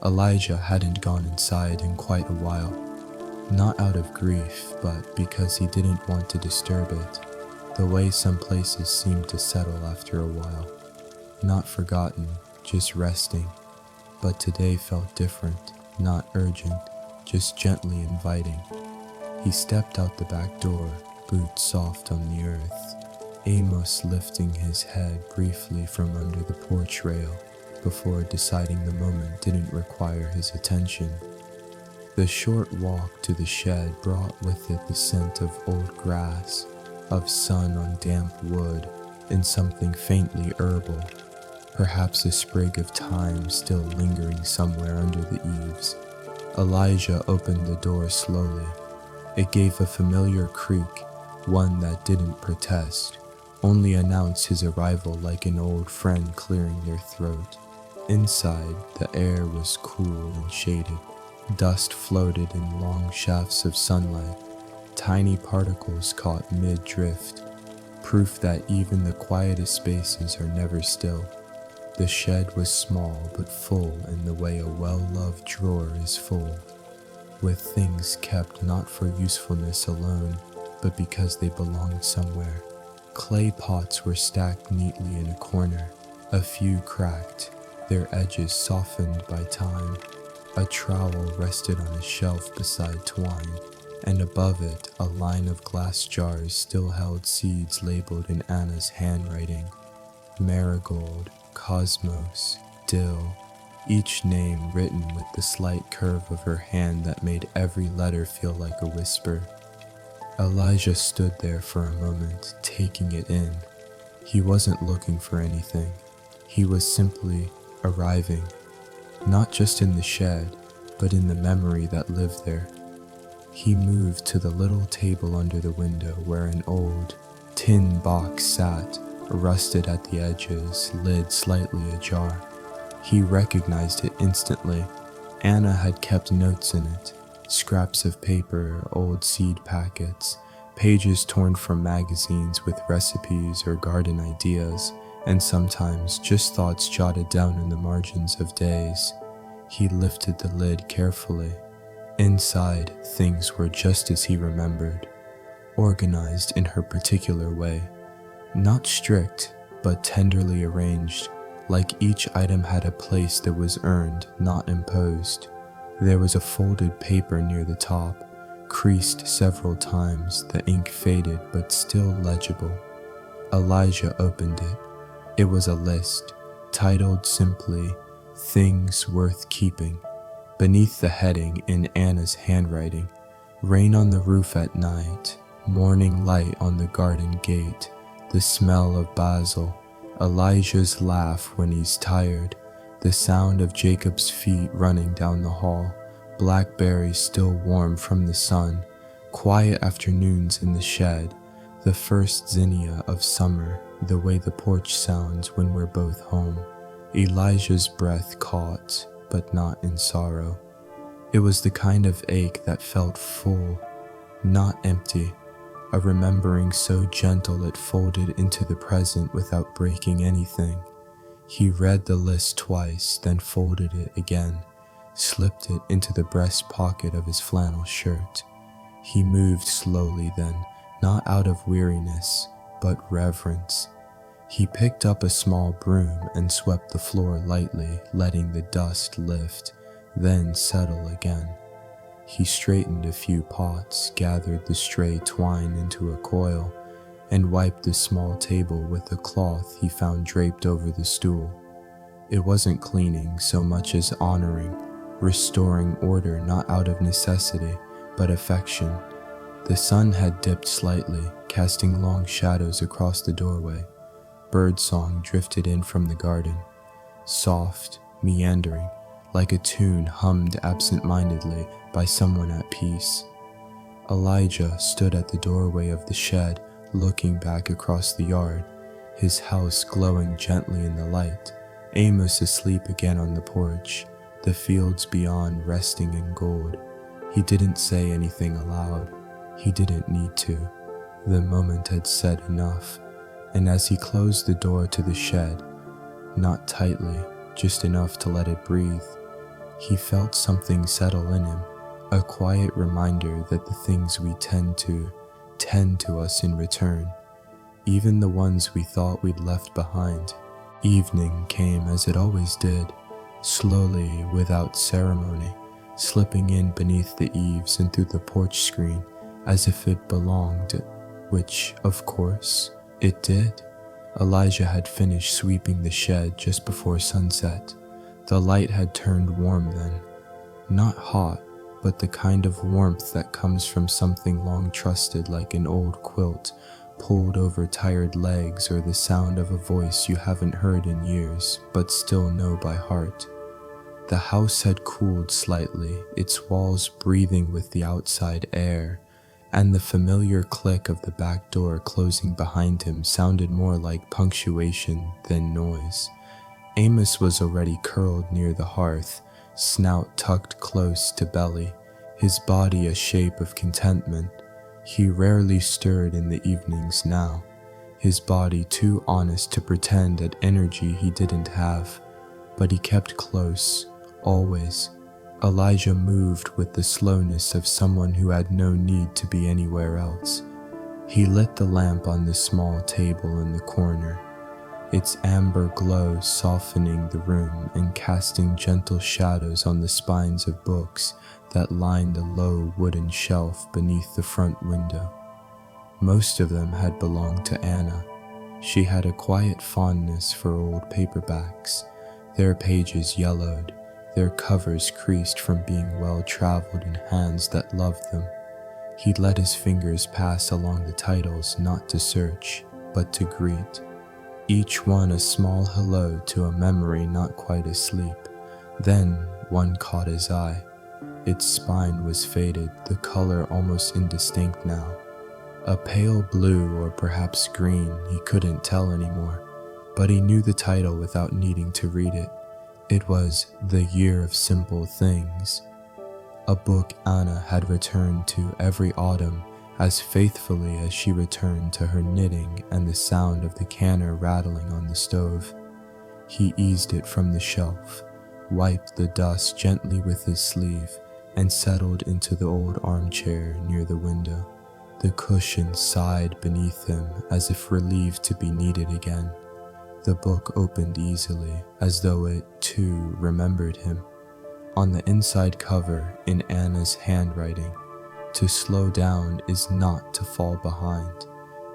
[SPEAKER 1] Elijah hadn't gone inside in quite a while, not out of grief, but because he didn't want to disturb it, the way some places seem to settle after a while. Not forgotten, just resting. But today felt different, not urgent, just gently inviting. He stepped out the back door, boots soft on the earth, Amos lifting his head briefly from under the porch rail before deciding the moment didn't require his attention. The short walk to the shed brought with it the scent of old grass, of sun on damp wood, and something faintly herbal, perhaps a sprig of thyme still lingering somewhere under the eaves. Elijah opened the door slowly. It gave a familiar creak, one that didn't protest, only announced his arrival like an old friend clearing their throat. Inside, the air was cool and shaded. Dust floated in long shafts of sunlight, tiny particles caught mid-drift, proof that even the quietest spaces are never still. The shed was small but full in the way a well-loved drawer is full, with things kept not for usefulness alone, but because they belonged somewhere. Clay pots were stacked neatly in a corner, a few cracked, their edges softened by time. A trowel rested on a shelf beside twine, and above it a line of glass jars still held seeds labeled in Anna's handwriting. Marigold, Cosmos, Dill, each name written with the slight curve of her hand that made every letter feel like a whisper. Elijah stood there for a moment, taking it in. He wasn't looking for anything. He was simply arriving, not just in the shed, but in the memory that lived there. He moved to the little table under the window where an old tin box sat, rusted at the edges, lid slightly ajar. He recognized it instantly. Anna had kept notes in it, scraps of paper, old seed packets, pages torn from magazines with recipes or garden ideas, and sometimes just thoughts jotted down in the margins of days. He lifted the lid carefully. Inside, things were just as he remembered, organized in her particular way. Not strict, but tenderly arranged, like each item had a place that was earned, not imposed. There was a folded paper near the top, creased several times, the ink faded but still legible. Elijah opened it. It was a list, titled simply, Things Worth Keeping. Beneath the heading, in Anna's handwriting, rain on the roof at night, morning light on the garden gate, the smell of basil, Elijah's laugh when he's tired, the sound of Jacob's feet running down the hall, blackberries still warm from the sun, quiet afternoons in the shed, the first zinnia of summer, the way the porch sounds when we're both home. Elijah's breath caught, but not in sorrow. It was the kind of ache that felt full, not empty, a remembering so gentle it folded into the present without breaking anything. He read the list twice, then folded it again, slipped it into the breast pocket of his flannel shirt. He moved slowly then, not out of weariness, but reverence. He picked up a small broom and swept the floor lightly, letting the dust lift, then settle again. He straightened a few pots, gathered the stray twine into a coil, and wiped the small table with a cloth he found draped over the stool. It wasn't cleaning so much as honoring, restoring order not out of necessity, but affection. The sun had dipped slightly, casting long shadows across the doorway. Birdsong drifted in from the garden, soft, meandering, like a tune hummed absent-mindedly by someone at peace. Elijah stood at the doorway of the shed, looking back across the yard, his house glowing gently in the light, Amos asleep again on the porch, the fields beyond resting in gold. He didn't say anything aloud. He didn't need to. The moment had said enough, and as he closed the door to the shed, not tightly, just enough to let it breathe, he felt something settle in him, a quiet reminder that the things we tend to us in return, even the ones we thought we'd left behind. Evening came as it always did, slowly, without ceremony, slipping in beneath the eaves and through the porch screen as if it belonged, which, of course, it did. Elijah had finished sweeping the shed just before sunset. The light had turned warm then, not hot, but the kind of warmth that comes from something long trusted, like an old quilt pulled over tired legs or the sound of a voice you haven't heard in years but still know by heart. The house had cooled slightly, its walls breathing with the outside air, and the familiar click of the back door closing behind him sounded more like punctuation than noise. Amos was already curled near the hearth, snout tucked close to belly, his body a shape of contentment. He rarely stirred in the evenings now, his body too honest to pretend at energy he didn't have, but he kept close, always. Elijah moved with the slowness of someone who had no need to be anywhere else. He lit the lamp on the small table in the corner, its amber glow softening the room and casting gentle shadows on the spines of books that lined a low wooden shelf beneath the front window. Most of them had belonged to Anna. She had a quiet fondness for old paperbacks, their pages yellowed, their covers creased from being well-traveled in hands that loved them. He'd let his fingers pass along the titles not to search, but to greet, each one a small hello to a memory not quite asleep. Then one caught his eye. Its spine was faded, the color almost indistinct now. A pale blue or perhaps green, he couldn't tell anymore, but he knew the title without needing to read it. It was The Year of Simple Things. a book Anna had returned to every autumn as faithfully as she returned to her knitting and the sound of the canner rattling on the stove. He eased it from the shelf, wiped the dust gently with his sleeve, and settled into the old armchair near the window. The cushion sighed beneath him as if relieved to be needed again. The book opened easily, as though it, too, remembered him. On the inside cover, in Anna's handwriting, "To slow down is not to fall behind.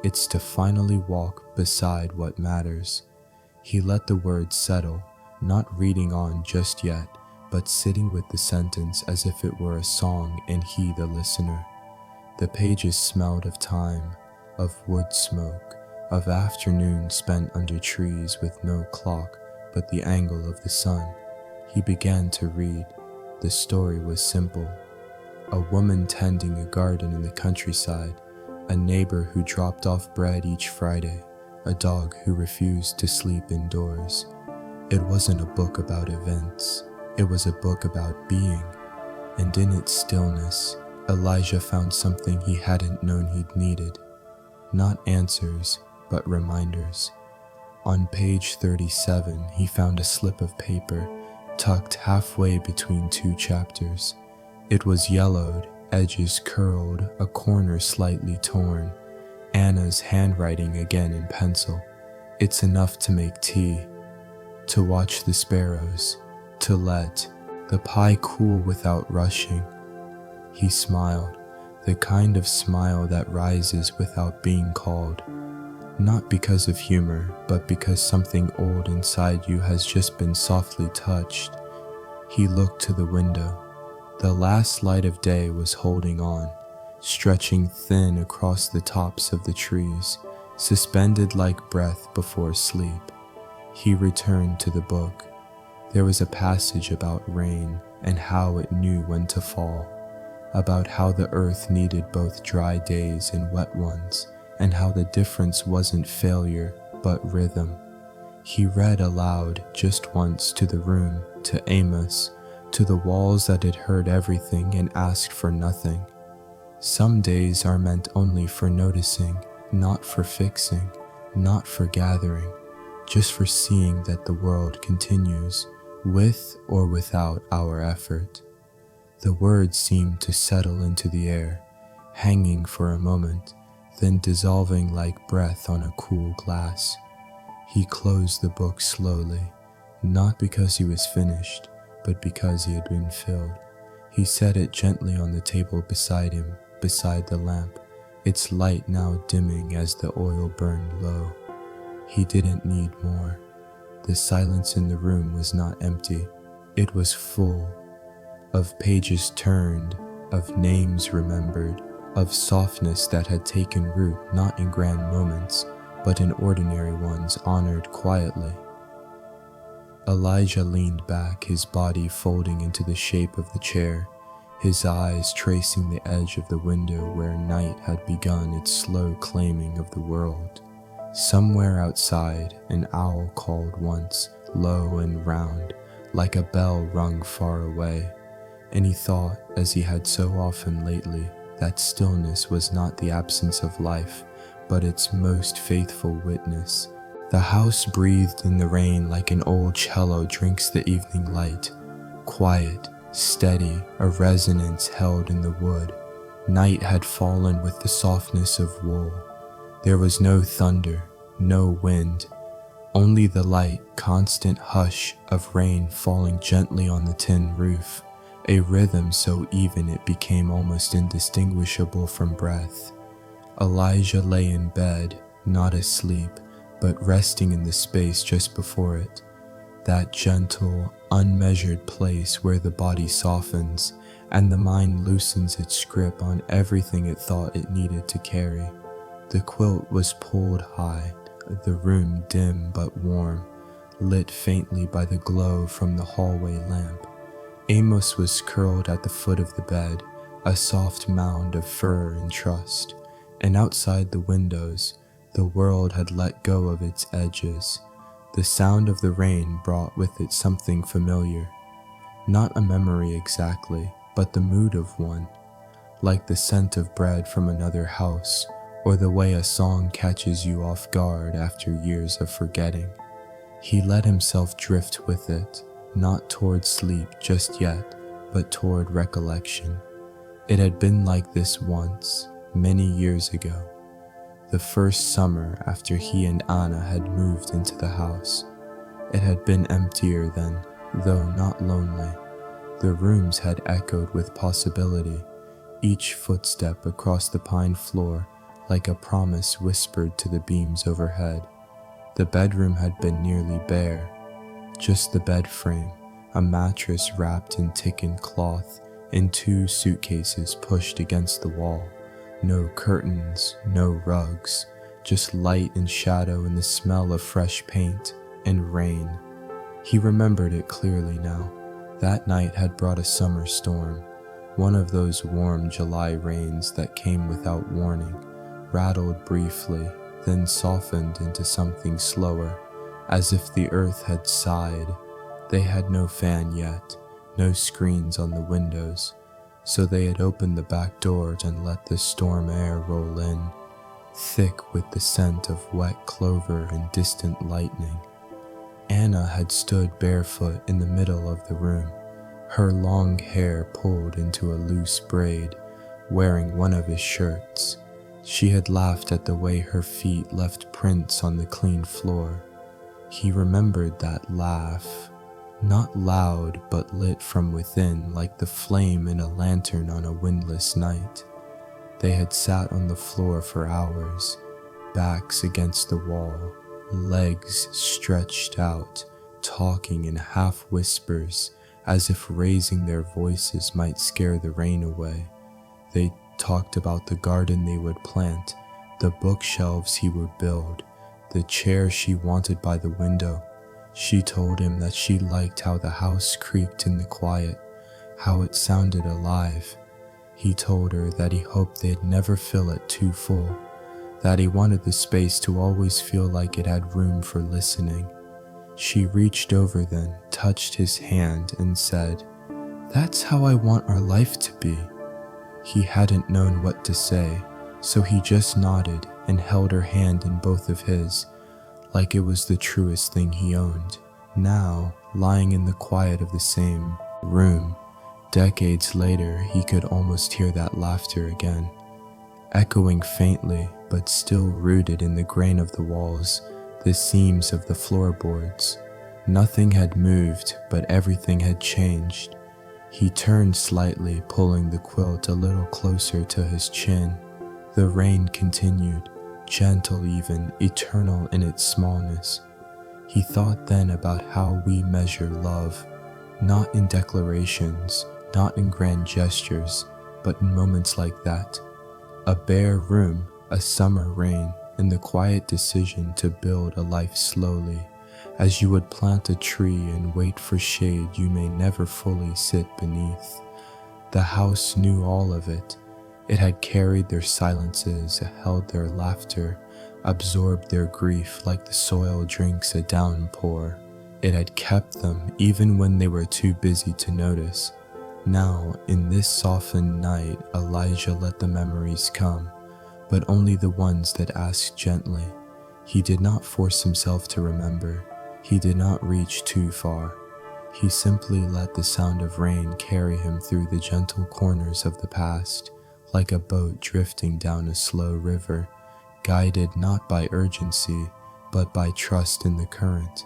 [SPEAKER 1] It's to finally walk beside what matters." He let the words settle, not reading on just yet, but sitting with the sentence as if it were a song and he the listener. The pages smelled of time, of wood smoke, of afternoon spent under trees with no clock but the angle of the sun. He began to read. The story was simple. A woman tending a garden in the countryside, a neighbor who dropped off bread each Friday, a dog who refused to sleep indoors. It wasn't a book about events. It was a book about being. And in its stillness, Elijah found something he hadn't known he'd needed. Not answers, but reminders. On page 37, he found a slip of paper tucked halfway between two chapters. It was yellowed, edges curled, a corner slightly torn. Anna's handwriting again in pencil. "It's enough to make tea, to watch the sparrows, to let the pie cool without rushing." He smiled, the kind of smile that rises without being called. Not because of humor, but because something old inside you has just been softly touched. He looked to the window. The last light of day was holding on, stretching thin across the tops of the trees, suspended like breath before sleep. He returned to the book. There was a passage about rain and how it knew when to fall, about how the earth needed both dry days and wet ones, and how the difference wasn't failure but rhythm. He read aloud just once to the room, to Amos, to the walls that had heard everything and asked for nothing. Some days are meant only for noticing, not for fixing, not for gathering, just for seeing that the world continues, with or without our effort. The words seemed to settle into the air, hanging for a moment, then dissolving like breath on a cool glass. He closed the book slowly, not because he was finished, but because he had been filled. He set it gently on the table beside him, beside the lamp, its light now dimming as the oil burned low. He didn't need more. The silence in the room was not empty. It was full of pages turned, of names remembered, of softness that had taken root not in grand moments, but in ordinary ones honored quietly. Elijah leaned back, his body folding into the shape of the chair, his eyes tracing the edge of the window where night had begun its slow claiming of the world. Somewhere outside, an owl called once, low and round, like a bell rung far away, and he thought, as he had so often lately, that stillness was not the absence of life, but its most faithful witness. The house breathed in the rain like an old cello drinks the evening light, quiet, steady, a resonance held in the wood. Night had fallen with the softness of wool. There was no thunder, no wind, only the light, constant hush of rain falling gently on the tin roof, a rhythm so even it became almost indistinguishable from breath. Elijah lay in bed, not asleep, but resting in the space just before it, that gentle, unmeasured place where the body softens and the mind loosens its grip on everything it thought it needed to carry. The quilt was pulled high, the room dim but warm, lit faintly by the glow from the hallway lamp. Amos was curled at the foot of the bed, a soft mound of fur and trust, and outside the windows, the world had let go of its edges. The sound of the rain brought with it something familiar. Not a memory exactly, but the mood of one, like the scent of bread from another house, or the way a song catches you off guard after years of forgetting. He let himself drift with it, not toward sleep just yet, but toward recollection. It had been like this once, many years ago, the first summer after he and Anna had moved into the house. It had been emptier then, though not lonely. The rooms had echoed with possibility, each footstep across the pine floor like a promise whispered to the beams overhead. The bedroom had been nearly bare, just the bed frame, a mattress wrapped in thickened cloth, and 2 suitcases pushed against the wall. No curtains, no rugs, just light and shadow and the smell of fresh paint and rain. He remembered it clearly now. That night had brought a summer storm, one of those warm July rains that came without warning, rattled briefly, then softened into something slower, as if the earth had sighed. They had no fan yet, no screens on the windows, so they had opened the back doors and let the storm air roll in, thick with the scent of wet clover and distant lightning. Anna had stood barefoot in the middle of the room, her long hair pulled into a loose braid, wearing one of his shirts. She had laughed at the way her feet left prints on the clean floor. He remembered that laugh, not loud but lit from within like the flame in a lantern on a windless night. They had sat on the floor for hours, backs against the wall, legs stretched out, talking in half whispers as if raising their voices might scare the rain away. They talked about the garden they would plant, the bookshelves he would build, the chair she wanted by the window. She told him that she liked how the house creaked in the quiet, how it sounded alive. He told her that he hoped they'd never fill it too full, that he wanted the space to always feel like it had room for listening. She reached over then, touched his hand, and said, "That's how I want our life to be." He hadn't known what to say, so he just nodded and held her hand in both of his, like it was the truest thing he owned. Now, lying in the quiet of the same room, decades later, he could almost hear that laughter again, echoing faintly, but still rooted in the grain of the walls, the seams of the floorboards. Nothing had moved, but everything had changed. He turned slightly, pulling the quilt a little closer to his chin. The rain continued, gentle even, eternal in its smallness. He thought then about how we measure love, not in declarations, not in grand gestures, but in moments like that. A bare room, a summer rain, and the quiet decision to build a life slowly, as you would plant a tree and wait for shade you may never fully sit beneath. The house knew all of it. It had carried their silences, held their laughter, absorbed their grief like the soil drinks a downpour. It had kept them even when they were too busy to notice. Now, in this softened night, Elijah let the memories come, but only the ones that asked gently. He did not force himself to remember. He did not reach too far. He simply let the sound of rain carry him through the gentle corners of the past, like a boat drifting down a slow river, guided not by urgency, but by trust in the current.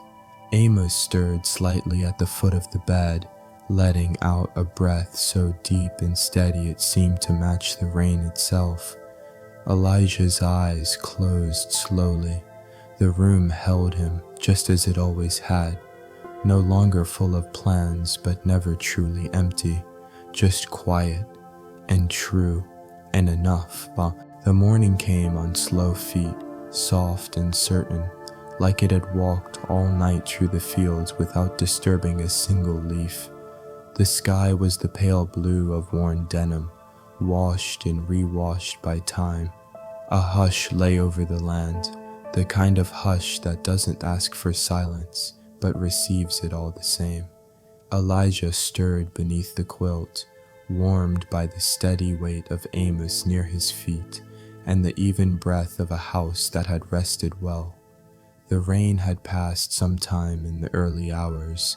[SPEAKER 1] Amos stirred slightly at the foot of the bed, letting out a breath so deep and steady it seemed to match the rain itself. Elijah's eyes closed slowly. The room held him, just as it always had, no longer full of plans, but never truly empty, just quiet and true and enough. The morning came on slow feet, soft and certain, like it had walked all night through the fields without disturbing a single leaf. The sky was the pale blue of worn denim, washed and rewashed by time. A hush lay over the land, the kind of hush that doesn't ask for silence, but receives it all the same. Elijah stirred beneath the quilt, warmed by the steady weight of Amos near his feet and the even breath of a house that had rested well. The rain had passed some time in the early hours,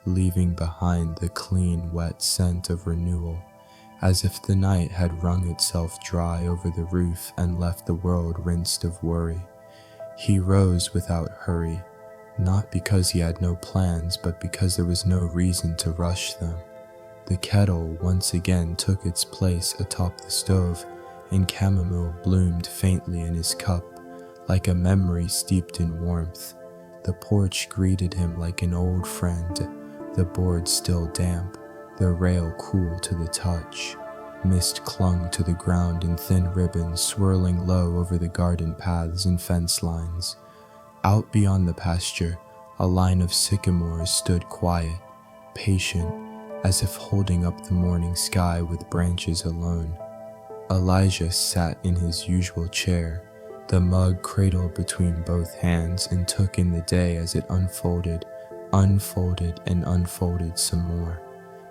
[SPEAKER 1] leaving behind the clean, wet scent of renewal, as if the night had wrung itself dry over the roof and left the world rinsed of worry. He rose without hurry, not because he had no plans, but because there was no reason to rush them. The kettle once again took its place atop the stove, and chamomile bloomed faintly in his cup, like a memory steeped in warmth. The porch greeted him like an old friend, the board still damp, the rail cool to the touch. Mist clung to the ground in thin ribbons swirling low over the garden paths and fence lines. Out beyond the pasture, a line of sycamores stood quiet, patient, as if holding up the morning sky with branches alone. Elijah sat in his usual chair, the mug cradled between both hands, and took in the day as it unfolded and unfolded some more.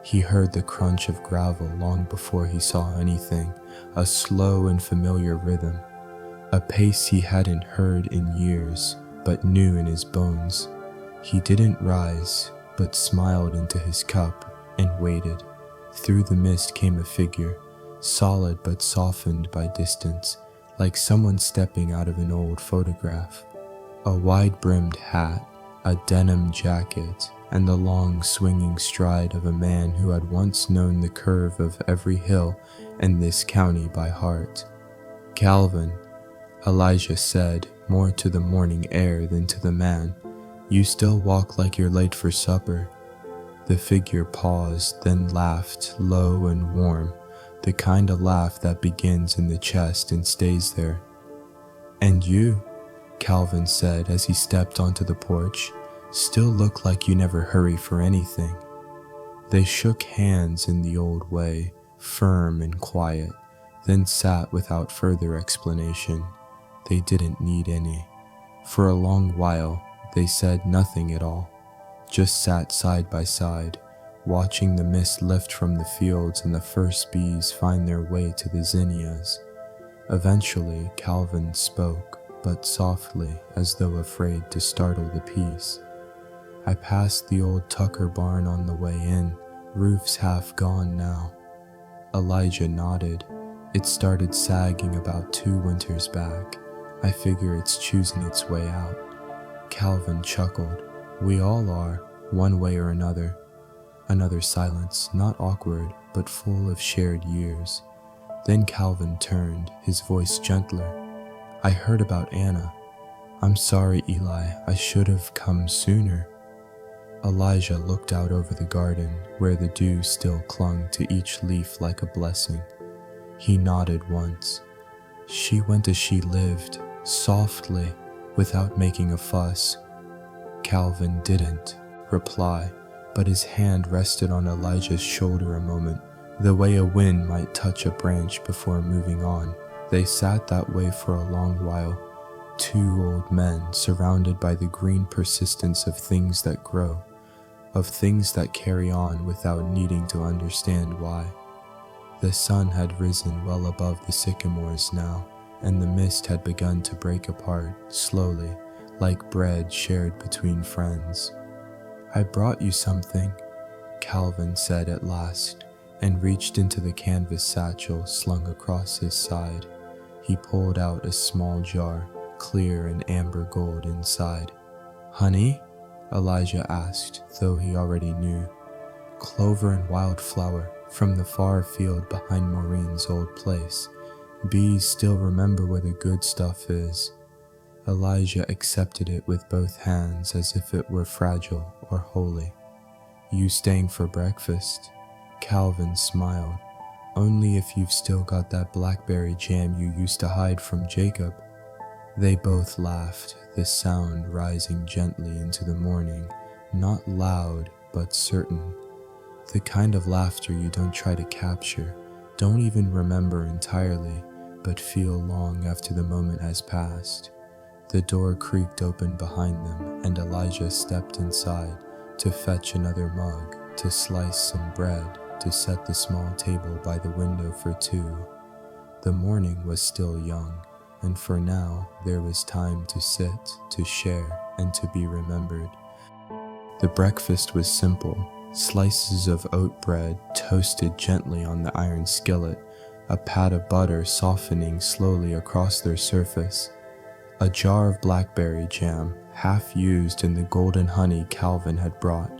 [SPEAKER 1] He heard the crunch of gravel long before he saw anything, a slow and familiar rhythm, a pace he hadn't heard in years, but knew in his bones. He didn't rise, but smiled into his cup and waited. Through the mist came a figure, solid but softened by distance, like someone stepping out of an old photograph. A wide-brimmed hat, a denim jacket, and the long swinging stride of a man who had once known the curve of every hill in this county by heart. "Calvin," Elijah said, more to the morning air than to the man, "you still walk like you're late for supper." The figure paused, then laughed, low and warm, the kind of laugh that begins in the chest and stays there. "And you," Calvin said as he stepped onto the porch, "still look like you never hurry for anything." They shook hands in the old way, firm and quiet, then sat without further explanation. They didn't need any. For a long while, they said nothing at all, just sat side by side, watching the mist lift from the fields and the first bees find their way to the zinnias. Eventually, Calvin spoke, but softly, as though afraid to startle the peace. "I passed the old Tucker barn on the way in, roof's half gone now." Elijah nodded. "It started sagging about 2 winters back. I figure it's choosing its way out." Calvin chuckled. "We all are, one way or another." Another silence, not awkward, but full of shared years. Then Calvin turned, his voice gentler. "I heard about Anna. I'm sorry, Eli, I should have come sooner." Elijah looked out over the garden, where the dew still clung to each leaf like a blessing. He nodded once. "She went as she lived, softly, without making a fuss." Calvin didn't reply, but his hand rested on Elijah's shoulder a moment, the way a wind might touch a branch before moving on. They sat that way for a long while, 2 old men surrounded by the green persistence of things that grow, of things that carry on without needing to understand why. The sun had risen well above the sycamores now, and the mist had begun to break apart, slowly, like bread shared between friends. "I brought you something," Calvin said at last, and reached into the canvas satchel slung across his side. He pulled out a small jar, clear and amber gold inside. "Honey?" Elijah asked, though he already knew. "Clover and wildflower, from the far field behind Maureen's old place. Bees still remember where the good stuff is." Elijah accepted it with both hands as if it were fragile or holy. "You staying for breakfast?" Calvin smiled. "Only if you've still got that blackberry jam you used to hide from Jacob." They both laughed, the sound rising gently into the morning, not loud but certain. The kind of laughter you don't try to capture, don't even remember entirely, but feel long after the moment has passed. The door creaked open behind them, and Elijah stepped inside to fetch another mug, to slice some bread, to set the small table by the window for two. The morning was still young, and for now there was time to sit, to share, and to be remembered. The breakfast was simple: slices of oat bread toasted gently on the iron skillet, a pat of butter softening slowly across their surface, a jar of blackberry jam, half used in the golden honey Calvin had brought,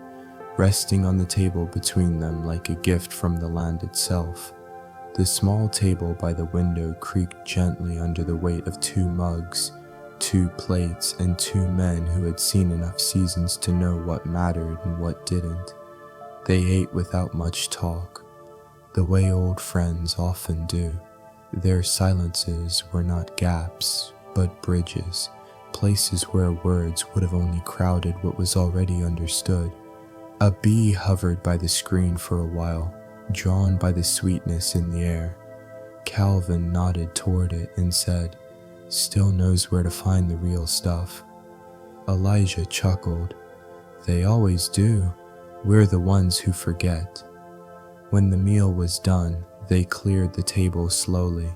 [SPEAKER 1] resting on the table between them like a gift from the land itself. The small table by the window creaked gently under the weight of 2 mugs, 2 plates, and 2 men who had seen enough seasons to know what mattered and what didn't. They ate without much talk, the way old friends often do. Their silences were not gaps, but bridges, places where words would have only crowded what was already understood. A bee hovered by the screen for a while, drawn by the sweetness in the air. Calvin nodded toward it and said, "Still knows where to find the real stuff." Elijah chuckled. "They always do. We're the ones who forget." When the meal was done, they cleared the table slowly.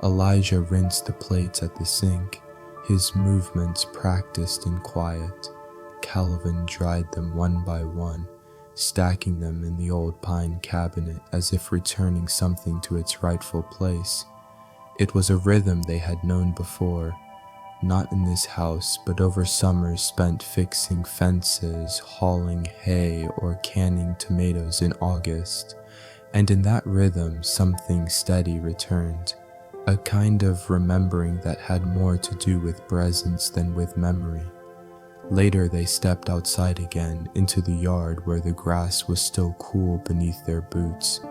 [SPEAKER 1] Elijah rinsed the plates at the sink, his movements practiced in quiet. Calvin dried them one by one, stacking them in the old pine cabinet as if returning something to its rightful place. It was a rhythm they had known before, not in this house, but over summers spent fixing fences, hauling hay, or canning tomatoes in August. And in that rhythm, something steady returned, a kind of remembering that had more to do with presence than with memory. Later they stepped outside again, into the yard where the grass was still cool beneath their boots.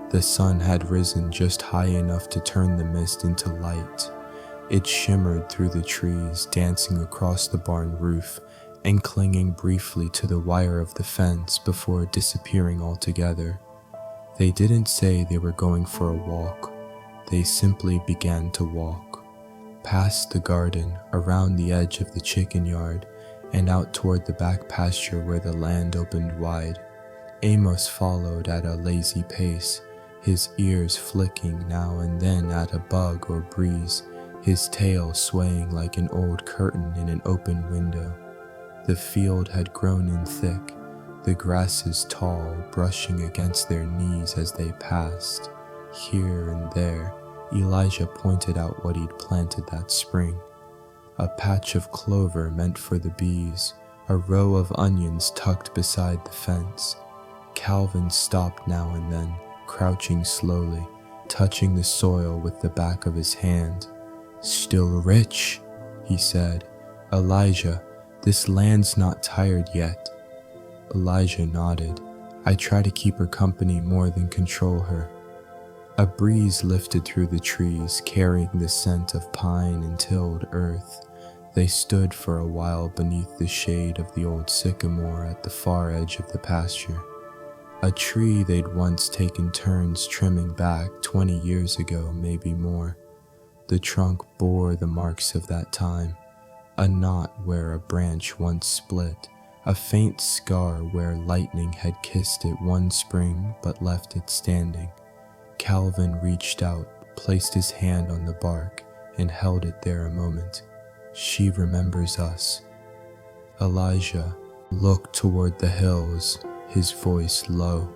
[SPEAKER 1] The sun had risen just high enough to turn the mist into light. It shimmered through the trees, dancing across the barn roof, and clinging briefly to the wire of the fence before disappearing altogether. They didn't say they were going for a walk. They simply began to walk, past the garden, around the edge of the chicken yard, and out toward the back pasture where the land opened wide. Amos followed at a lazy pace, his ears flicking now and then at a bug or breeze, his tail swaying like an old curtain in an open window. The field had grown in thick, the grasses tall, brushing against their knees as they passed. Here and there, Elijah pointed out what he'd planted that spring. A patch of clover meant for the bees, a row of onions tucked beside the fence. Calvin stopped now and then, crouching slowly, touching the soil with the back of his hand. "Still rich," he said. "Elijah, this land's not tired yet." Elijah nodded. "I try to keep her company more than control her." A breeze lifted through the trees, carrying the scent of pine and tilled earth. They stood for a while beneath the shade of the old sycamore at the far edge of the pasture. A tree they'd once taken turns trimming back 20 years ago, maybe more. The trunk bore the marks of that time, a knot where a branch once split, a faint scar where lightning had kissed it one spring but left it standing. Calvin reached out, placed his hand on the bark, and held it there a moment. "She remembers us." Elijah looked toward the hills, his voice low.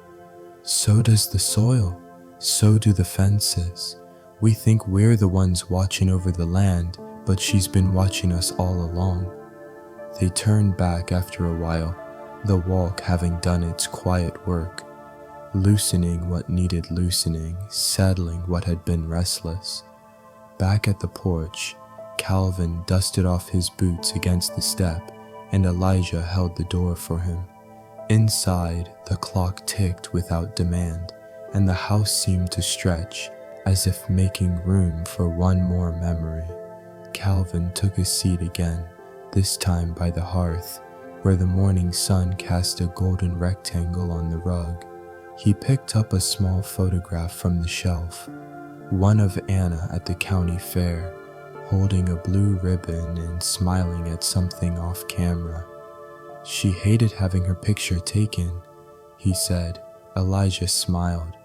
[SPEAKER 1] "So does the soil, so do the fences. We think we're the ones watching over the land, but she's been watching us all along." They turned back after a while, the walk having done its quiet work, loosening what needed loosening, settling what had been restless. Back at the porch, Calvin dusted off his boots against the step, and Elijah held the door for him. Inside, the clock ticked without demand, and the house seemed to stretch, as if making room for one more memory. Calvin took a seat again, this time by the hearth, where the morning sun cast a golden rectangle on the rug. He picked up a small photograph from the shelf, one of Anna at the county fair, holding a blue ribbon and smiling at something off camera. "She hated having her picture taken," he said, Elijah smiled,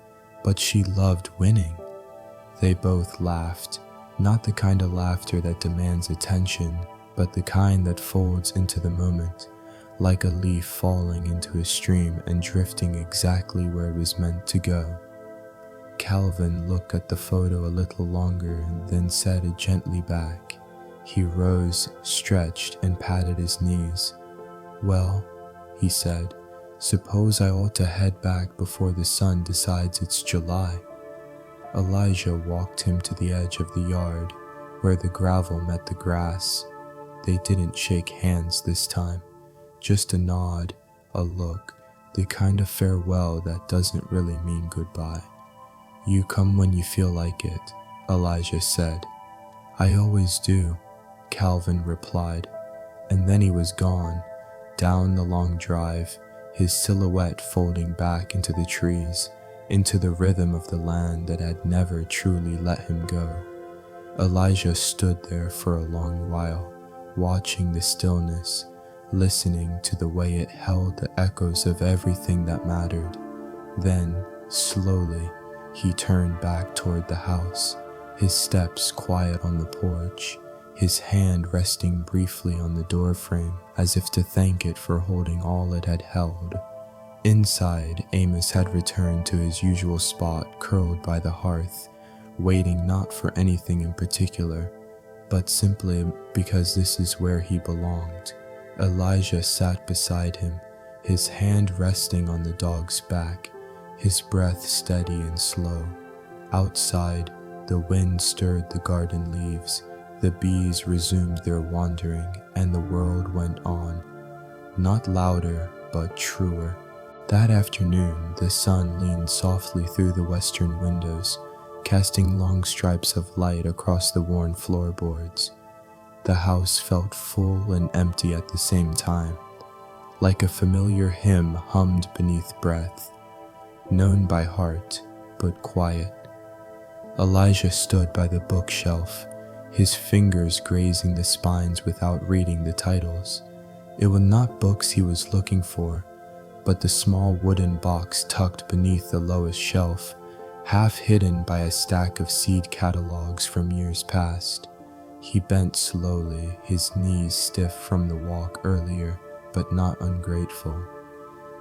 [SPEAKER 1] but she loved winning. They both laughed, not the kind of laughter that demands attention, but the kind that folds into the moment, like a leaf falling into a stream and drifting exactly where it was meant to go. Calvin looked at the photo a little longer and then set it gently back. He rose, stretched, and patted his knees. "Well," he said, "suppose I ought to head back before the sun decides it's July." Elijah walked him to the edge of the yard, where the gravel met the grass. They didn't shake hands this time, just a nod, a look, the kind of farewell that doesn't really mean goodbye. "You come when you feel like it," Elijah said. "I always do," Calvin replied, and then he was gone, down the long drive, his silhouette folding back into the trees, into the rhythm of the land that had never truly let him go. Elijah stood there for a long while, watching the stillness, listening to the way it held the echoes of everything that mattered. Then, slowly, he turned back toward the house, his steps quiet on the porch, his hand resting briefly on the doorframe as if to thank it for holding all it had held. Inside, Amos had returned to his usual spot curled by the hearth, waiting not for anything in particular, but simply because this is where he belonged. Elijah sat beside him, his hand resting on the dog's back, his breath steady and slow. Outside, the wind stirred the garden leaves, the bees resumed their wandering, and the world went on. Not louder, but truer. That afternoon, the sun leaned softly through the western windows, casting long stripes of light across the worn floorboards. The house felt full and empty at the same time, like a familiar hymn hummed beneath breath, known by heart, but quiet. Elijah stood by the bookshelf, his fingers grazing the spines without reading the titles. It were not books he was looking for, but the small wooden box tucked beneath the lowest shelf, half hidden by a stack of seed catalogs from years past. He bent slowly, his knees stiff from the walk earlier, but not ungrateful.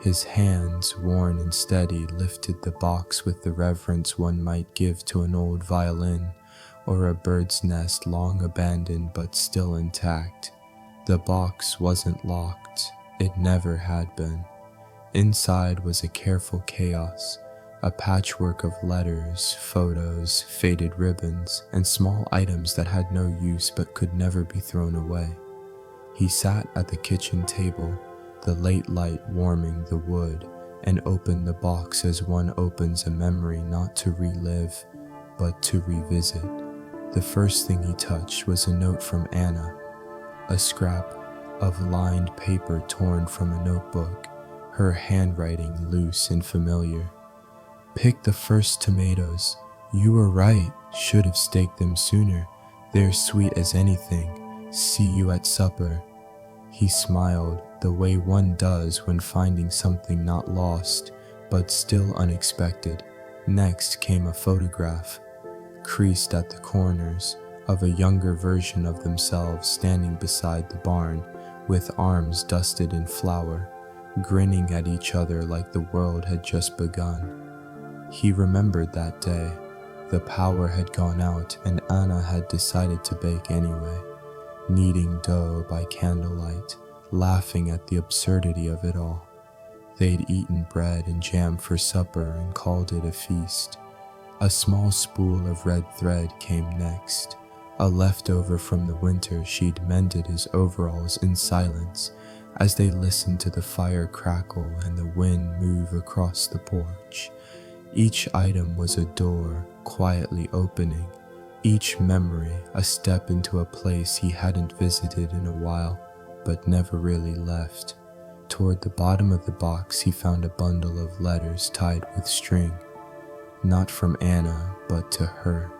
[SPEAKER 1] His hands, worn and steady, lifted the box with the reverence one might give to an old violin or a bird's nest long abandoned but still intact. The box wasn't locked. It never had been. Inside was a careful chaos, a patchwork of letters, photos, faded ribbons, and small items that had no use but could never be thrown away. He sat at the kitchen table, the late light warming the wood, and opened the box as one opens a memory not to relive, but to revisit. The first thing he touched was a note from Anna, a scrap of lined paper torn from a notebook, her handwriting loose and familiar. "Pick the first tomatoes. You were right, should have staked them sooner. They're sweet as anything. See you at supper." He smiled, the way one does when finding something not lost, but still unexpected. Next came a photograph, creased at the corners, of a younger version of themselves standing beside the barn, with arms dusted in flour, grinning at each other like the world had just begun. He remembered that day. The power had gone out and Anna had decided to bake anyway, kneading dough by candlelight, laughing at the absurdity of it all. They'd eaten bread and jam for supper and called it a feast. A small spool of red thread came next, a leftover from the winter she'd mended his overalls in silence as they listened to the fire crackle and the wind move across the porch. Each item was a door quietly opening, each memory a step into a place he hadn't visited in a while, but never really left. Toward the bottom of the box he found a bundle of letters tied with string, not from Anna, but to her.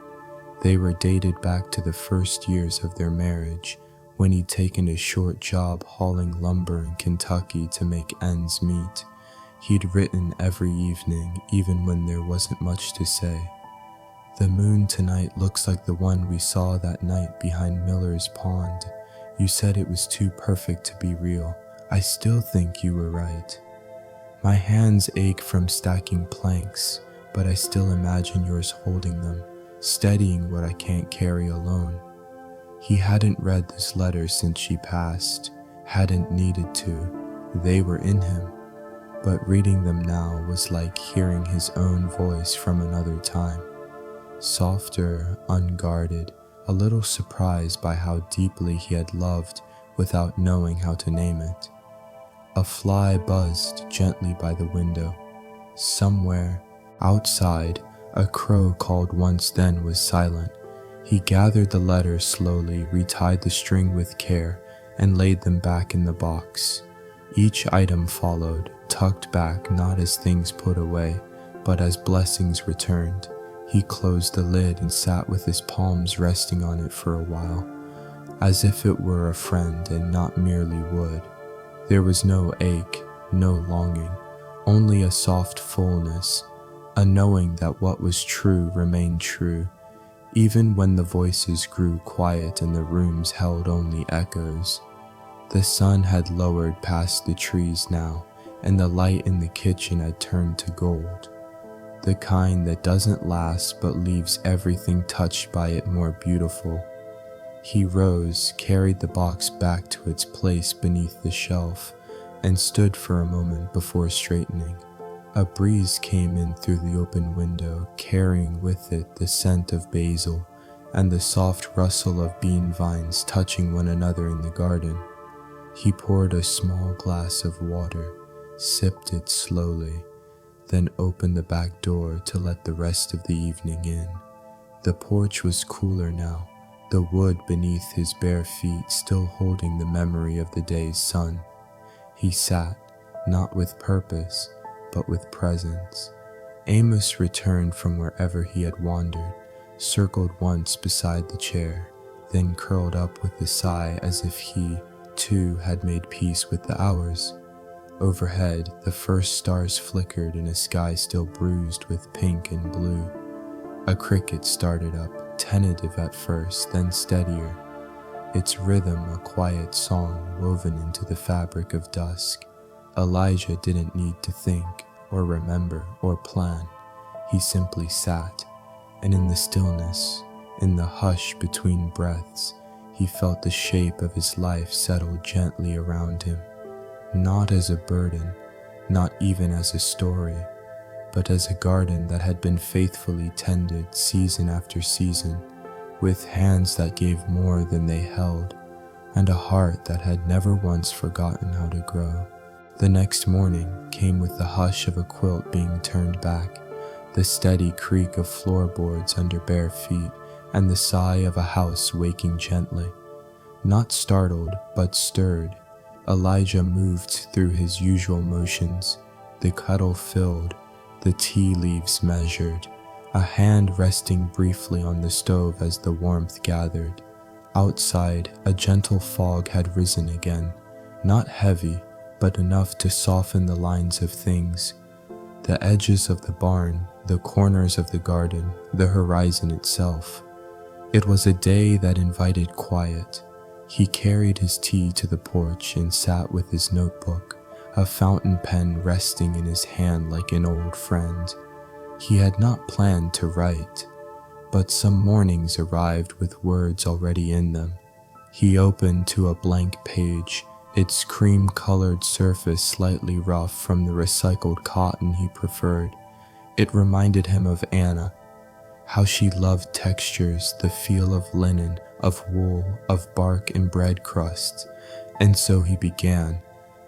[SPEAKER 1] They were dated back to the first years of their marriage, when he'd taken a short job hauling lumber in Kentucky to make ends meet. He'd written every evening, even when there wasn't much to say. The moon tonight looks like the one we saw that night behind Miller's Pond. You said it was too perfect to be real. I still think you were right. My hands ache from stacking planks, but I still imagine yours holding them, steadying what I can't carry alone. He hadn't read this letter since she passed, hadn't needed to. They were in him, but reading them now was like hearing his own voice from another time. Softer, unguarded, a little surprised by how deeply he had loved without knowing how to name it. A fly buzzed gently by the window. Somewhere, outside, a crow called once then was silent. He gathered the letters slowly, retied the string with care, and laid them back in the box. Each item followed, tucked back not as things put away, but as blessings returned. He closed the lid and sat with his palms resting on it for a while, as if it were a friend and not merely wood. There was no ache, no longing, only a soft fullness, a knowing that what was true remained true, even when the voices grew quiet and the rooms held only echoes. The sun had lowered past the trees now, and the light in the kitchen had turned to gold. The kind that doesn't last but leaves everything touched by it more beautiful. He rose, carried the box back to its place beneath the shelf, and stood for a moment before straightening. A breeze came in through the open window, carrying with it the scent of basil and the soft rustle of bean vines touching one another in the garden. He poured a small glass of water, sipped it slowly, then opened the back door to let the rest of the evening in. The porch was cooler now, the wood beneath his bare feet still holding the memory of the day's sun. He sat, not with purpose, but with presence. Amos returned from wherever he had wandered, circled once beside the chair, then curled up with a sigh as if he, too, had made peace with the hours. Overhead, the first stars flickered in a sky still bruised with pink and blue. A cricket started up, tentative at first, then steadier, its rhythm a quiet song woven into the fabric of dusk. Elijah didn't need to think, or remember, or plan. He simply sat, and in the stillness, in the hush between breaths, he felt the shape of his life settle gently around him. Not as a burden, not even as a story, but as a garden that had been faithfully tended season after season, with hands that gave more than they held, and a heart that had never once forgotten how to grow. The next morning came with the hush of a quilt being turned back, the steady creak of floorboards under bare feet, and the sigh of a house waking gently. Not startled, but stirred, Elijah moved through his usual motions, the kettle filled, the tea leaves measured, a hand resting briefly on the stove as the warmth gathered. Outside, a gentle fog had risen again, not heavy, but enough to soften the lines of things. The edges of the barn, the corners of the garden, the horizon itself. It was a day that invited quiet. He carried his tea to the porch and sat with his notebook, a fountain pen resting in his hand like an old friend. He had not planned to write, but some mornings arrived with words already in them. He opened to a blank page, its cream-colored surface slightly rough from the recycled cotton he preferred. It reminded him of Anna, how she loved textures, the feel of linen, of wool, of bark and bread crusts. And so he began,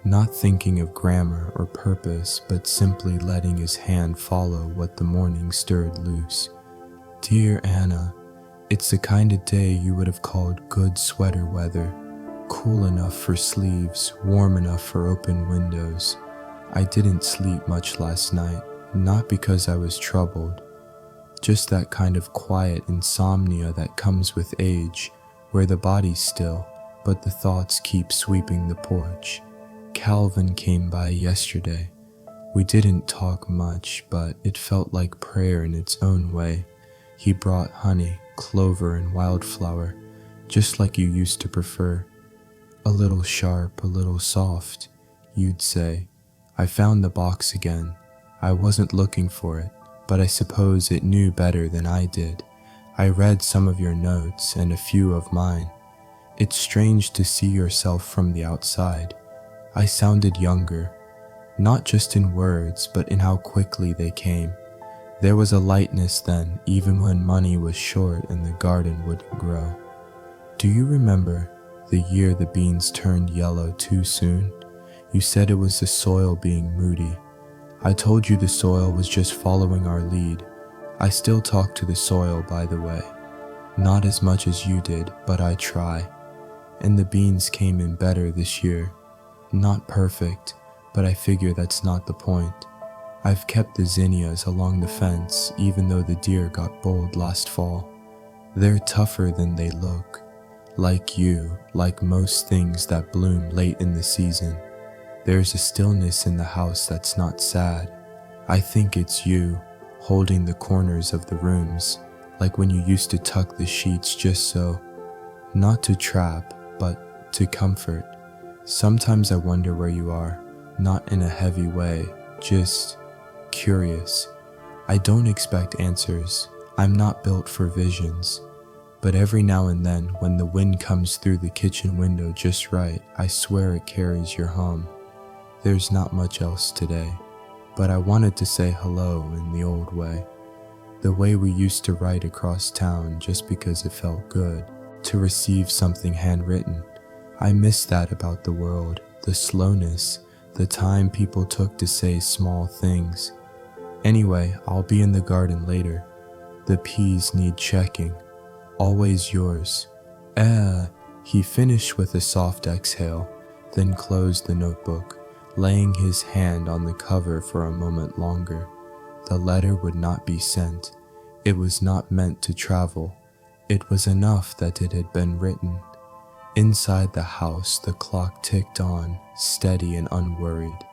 [SPEAKER 1] not thinking of grammar or purpose, but simply letting his hand follow what the morning stirred loose. Dear Anna, it's the kind of day you would have called good sweater weather, cool enough for sleeves, warm enough for open windows. I didn't sleep much last night, not because I was troubled, just that kind of quiet insomnia that comes with age, where the body's still, but the thoughts keep sweeping the porch. Calvin came by yesterday. We didn't talk much, but it felt like prayer in its own way. He brought honey, clover, and wildflower, just like you used to prefer. A little sharp, a little soft, you'd say. I found the box again. I wasn't looking for it, but I suppose it knew better than I did. I read some of your notes and a few of mine. It's strange to see yourself from the outside. I sounded younger, not just in words, but in how quickly they came. There was a lightness then, even when money was short and the garden wouldn't grow. Do you remember the year the beans turned yellow too soon? You said it was the soil being moody. I told you the soil was just following our lead. I still talk to the soil, by the way. Not as much as you did, but I try. And the beans came in better this year. Not perfect, but I figure that's not the point. I've kept the zinnias along the fence, even though the deer got bold last fall. They're tougher than they look. Like you, like most things that bloom late in the season. There's a stillness in the house that's not sad. I think it's you, holding the corners of the rooms, like when you used to tuck the sheets just so. Not to trap, but to comfort. Sometimes I wonder where you are, not in a heavy way, just curious. I don't expect answers. I'm not built for visions. But every now and then, when the wind comes through the kitchen window just right, I swear it carries your hum. There's not much else today, but I wanted to say hello in the old way. The way we used to ride across town just because it felt good, to receive something handwritten. I miss that about the world, the slowness, the time people took to say small things. Anyway, I'll be in the garden later. The peas need checking. Always yours. He finished with a soft exhale, then closed the notebook, laying his hand on the cover for a moment longer. The letter would not be sent. It was not meant to travel. It was enough that it had been written. Inside the house, the clock ticked on, steady and unworried.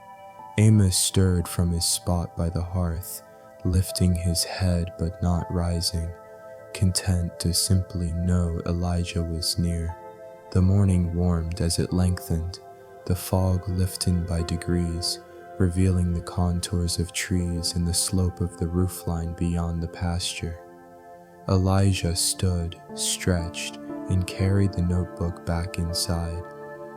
[SPEAKER 1] Amos stirred from his spot by the hearth, lifting his head but not rising, content to simply know Elijah was near. The morning warmed as it lengthened, the fog lifted by degrees, revealing the contours of trees and the slope of the roofline beyond the pasture. Elijah stood, stretched, and carried the notebook back inside.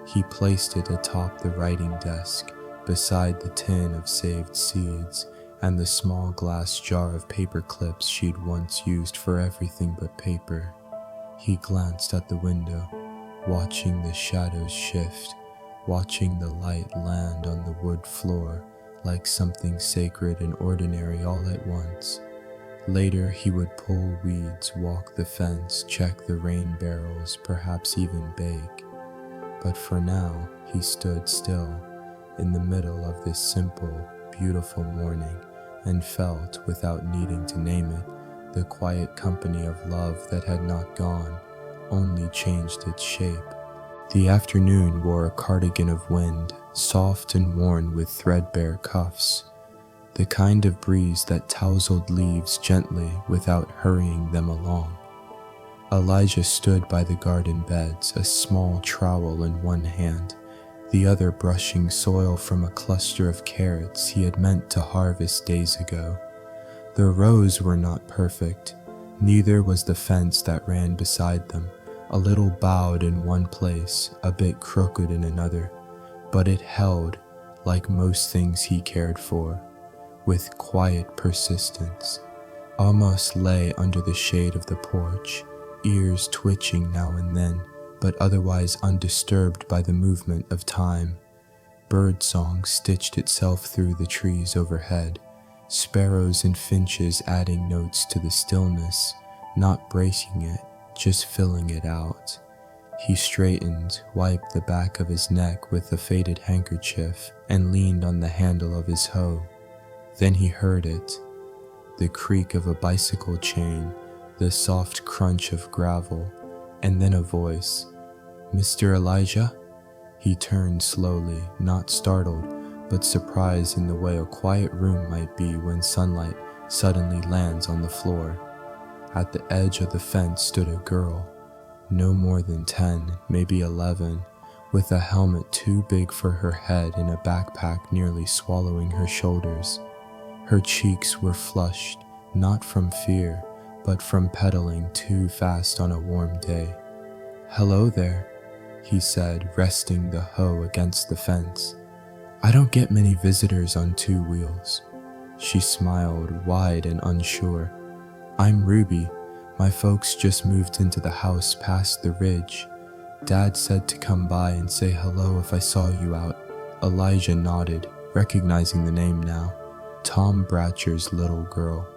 [SPEAKER 1] He placed it atop the writing desk, beside the tin of saved seeds and the small glass jar of paper clips she'd once used for everything but paper. He glanced at the window, watching the shadows shift, watching the light land on the wood floor like something sacred and ordinary all at once. Later he would pull weeds, walk the fence, check the rain barrels, perhaps even bake. But for now, he stood still, in the middle of this simple, beautiful morning, and felt, without needing to name it, the quiet company of love that had not gone, only changed its shape. The afternoon wore a cardigan of wind, soft and worn with threadbare cuffs, the kind of breeze that tousled leaves gently without hurrying them along. Elijah stood by the garden beds, a small trowel in one hand, the other brushing soil from a cluster of carrots he had meant to harvest days ago. The rows were not perfect, neither was the fence that ran beside them, a little bowed in one place, a bit crooked in another, but it held, like most things he cared for, with quiet persistence. Amos lay under the shade of the porch, ears twitching now and then, but otherwise undisturbed by the movement of time. Birdsong stitched itself through the trees overhead, sparrows and finches adding notes to the stillness, not breaking it, just filling it out. He straightened, wiped the back of his neck with a faded handkerchief, and leaned on the handle of his hoe. Then he heard it, the creak of a bicycle chain, the soft crunch of gravel, and then a voice. "Mr. Elijah?" He turned slowly, not startled, but surprise in the way a quiet room might be when sunlight suddenly lands on the floor. At the edge of the fence stood a girl, no more than 10, maybe 11, with a helmet too big for her head and a backpack nearly swallowing her shoulders. Her cheeks were flushed, not from fear, but from pedaling too fast on a warm day. "Hello there," he said, resting the hoe against the fence. "I don't get many visitors on 2 wheels." She smiled, wide and unsure. "I'm Ruby. My folks just moved into the house past the ridge. Dad said to come by and say hello if I saw you out." Elijah nodded, recognizing the name now. Tom Bratcher's little girl.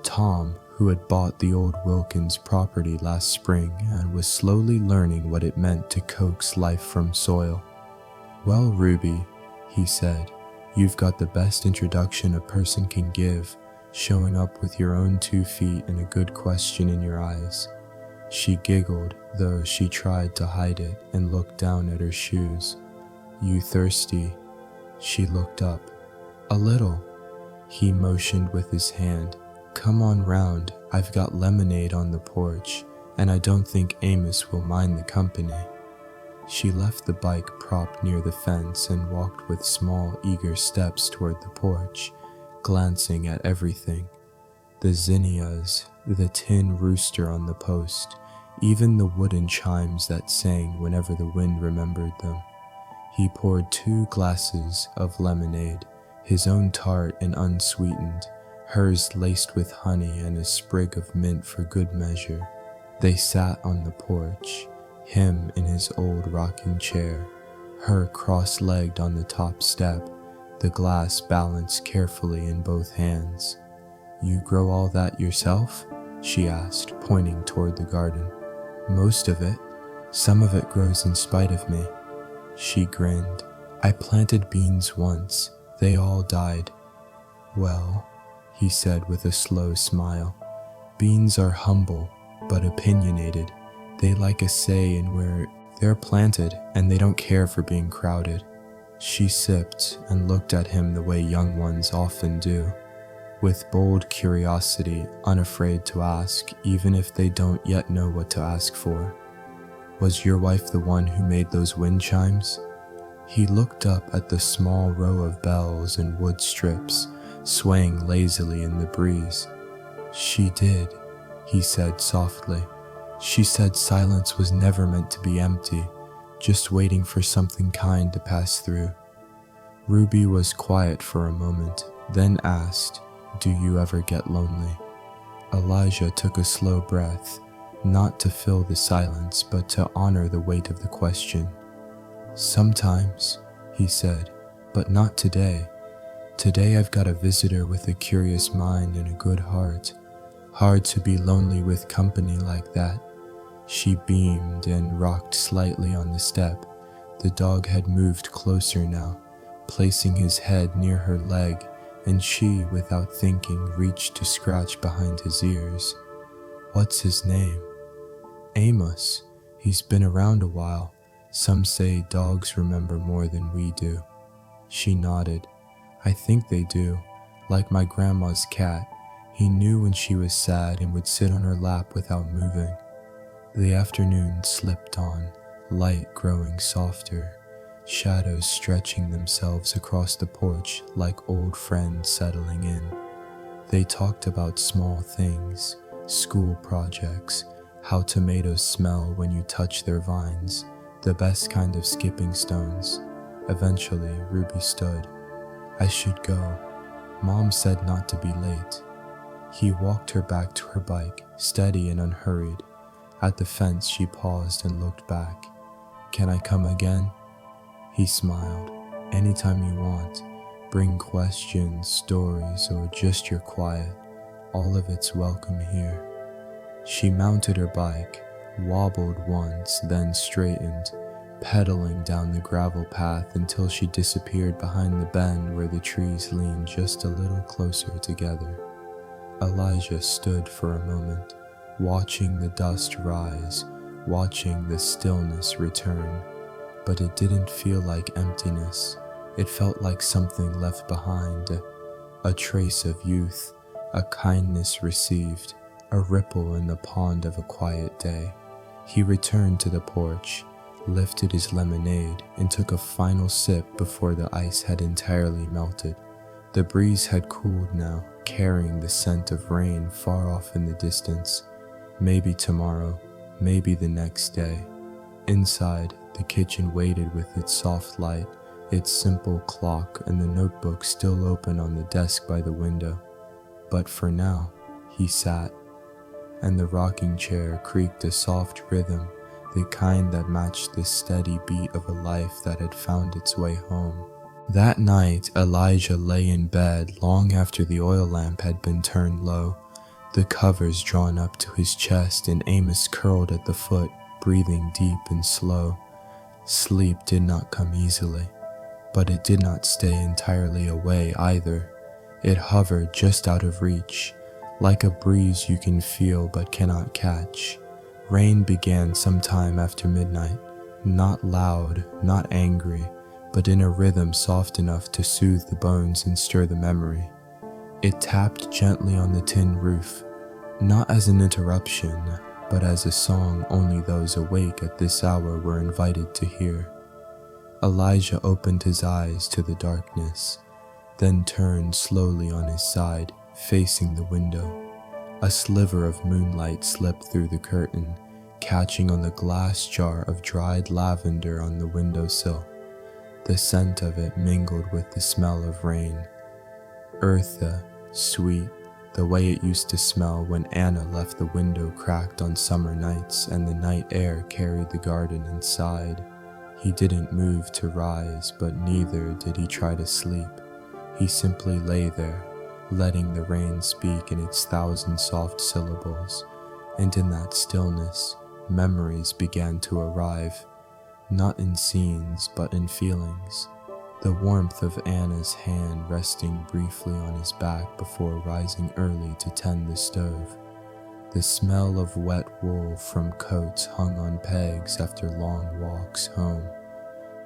[SPEAKER 1] Tom, who had bought the old Wilkins property last spring and was slowly learning what it meant to coax life from soil. "Well, Ruby," he said, "you've got the best introduction a person can give, showing up with your own 2 feet and a good question in your eyes." She giggled, though she tried to hide it, and looked down at her shoes. "You thirsty?" She looked up. "A little." He motioned with his hand. "Come on round, I've got lemonade on the porch, and I don't think Amos will mind the company." She left the bike propped near the fence and walked with small, eager steps toward the porch, glancing at everything. The zinnias, the tin rooster on the post, even the wooden chimes that sang whenever the wind remembered them. He poured 2 glasses of lemonade, his own tart and unsweetened, hers laced with honey and a sprig of mint for good measure. They sat on the porch, him in his old rocking chair, her cross-legged on the top step, the glass balanced carefully in both hands. "You grow all that yourself?" she asked, pointing toward the garden. "Most of it. Some of it grows in spite of me." She grinned. "I planted beans once. They all died." "Well," he said with a slow smile, "beans are humble, but opinionated. They like a say in where they're planted, and they don't care for being crowded." She sipped and looked at him the way young ones often do, with bold curiosity, unafraid to ask, even if they don't yet know what to ask for. "Was your wife the one who made those wind chimes?" He looked up at the small row of bells and wood strips, swaying lazily in the breeze. "She did," he said softly. "She said silence was never meant to be empty, just waiting for something kind to pass through." Ruby was quiet for a moment, then asked, "Do you ever get lonely?" Elijah took a slow breath, not to fill the silence, but to honor the weight of the question. "Sometimes," he said, "but not today. Today I've got a visitor with a curious mind and a good heart. Hard to be lonely with company like that." She beamed and rocked slightly on the step. The dog had moved closer now, placing his head near her leg, and she, without thinking, reached to scratch behind his ears. "What's his name?" "Amos. He's been around a while. Some say dogs remember more than we do." She nodded. "I think they do. Like my grandma's cat. He knew when she was sad and would sit on her lap without moving." The afternoon slipped on, light growing softer, shadows stretching themselves across the porch like old friends settling in. They talked about small things, school projects, how tomatoes smell when you touch their vines, the best kind of skipping stones. Eventually, Ruby stood. "I should go. Mom said not to be late." He walked her back to her bike, steady and unhurried. At the fence, she paused and looked back. "Can I come again?" He smiled. "Anytime you want. Bring questions, stories, or just your quiet. All of it's welcome here." She mounted her bike, wobbled once, then straightened, pedaling down the gravel path until she disappeared behind the bend where the trees leaned just a little closer together. Elijah stood for a moment, watching the dust rise, watching the stillness return, but it didn't feel like emptiness. It felt like something left behind, a trace of youth, a kindness received, a ripple in the pond of a quiet day. He returned to the porch, lifted his lemonade, and took a final sip before the ice had entirely melted. The breeze had cooled now, carrying the scent of rain far off in the distance. Maybe tomorrow, maybe the next day. Inside, the kitchen waited with its soft light, its simple clock, and the notebook still open on the desk by the window. But for now, he sat, and the rocking chair creaked a soft rhythm, the kind that matched the steady beat of a life that had found its way home. That night, Elijah lay in bed long after the oil lamp had been turned low, the covers drawn up to his chest, and Amos curled at the foot, breathing deep and slow. Sleep did not come easily, but it did not stay entirely away either. It hovered just out of reach, like a breeze you can feel but cannot catch. Rain began sometime after midnight, not loud, not angry, but in a rhythm soft enough to soothe the bones and stir the memory. It tapped gently on the tin roof, not as an interruption, but as a song only those awake at this hour were invited to hear. Elijah opened his eyes to the darkness, then turned slowly on his side, facing the window. A sliver of moonlight slipped through the curtain, catching on the glass jar of dried lavender on the windowsill. The scent of it mingled with the smell of rain. Eartha, sweet, the way it used to smell when Anna left the window cracked on summer nights and the night air carried the garden inside. He didn't move to rise, but neither did he try to sleep. He simply lay there, letting the rain speak in its thousand soft syllables, and in that stillness, memories began to arrive, not in scenes, but in feelings. The warmth of Anna's hand resting briefly on his back before rising early to tend the stove. The smell of wet wool from coats hung on pegs after long walks home.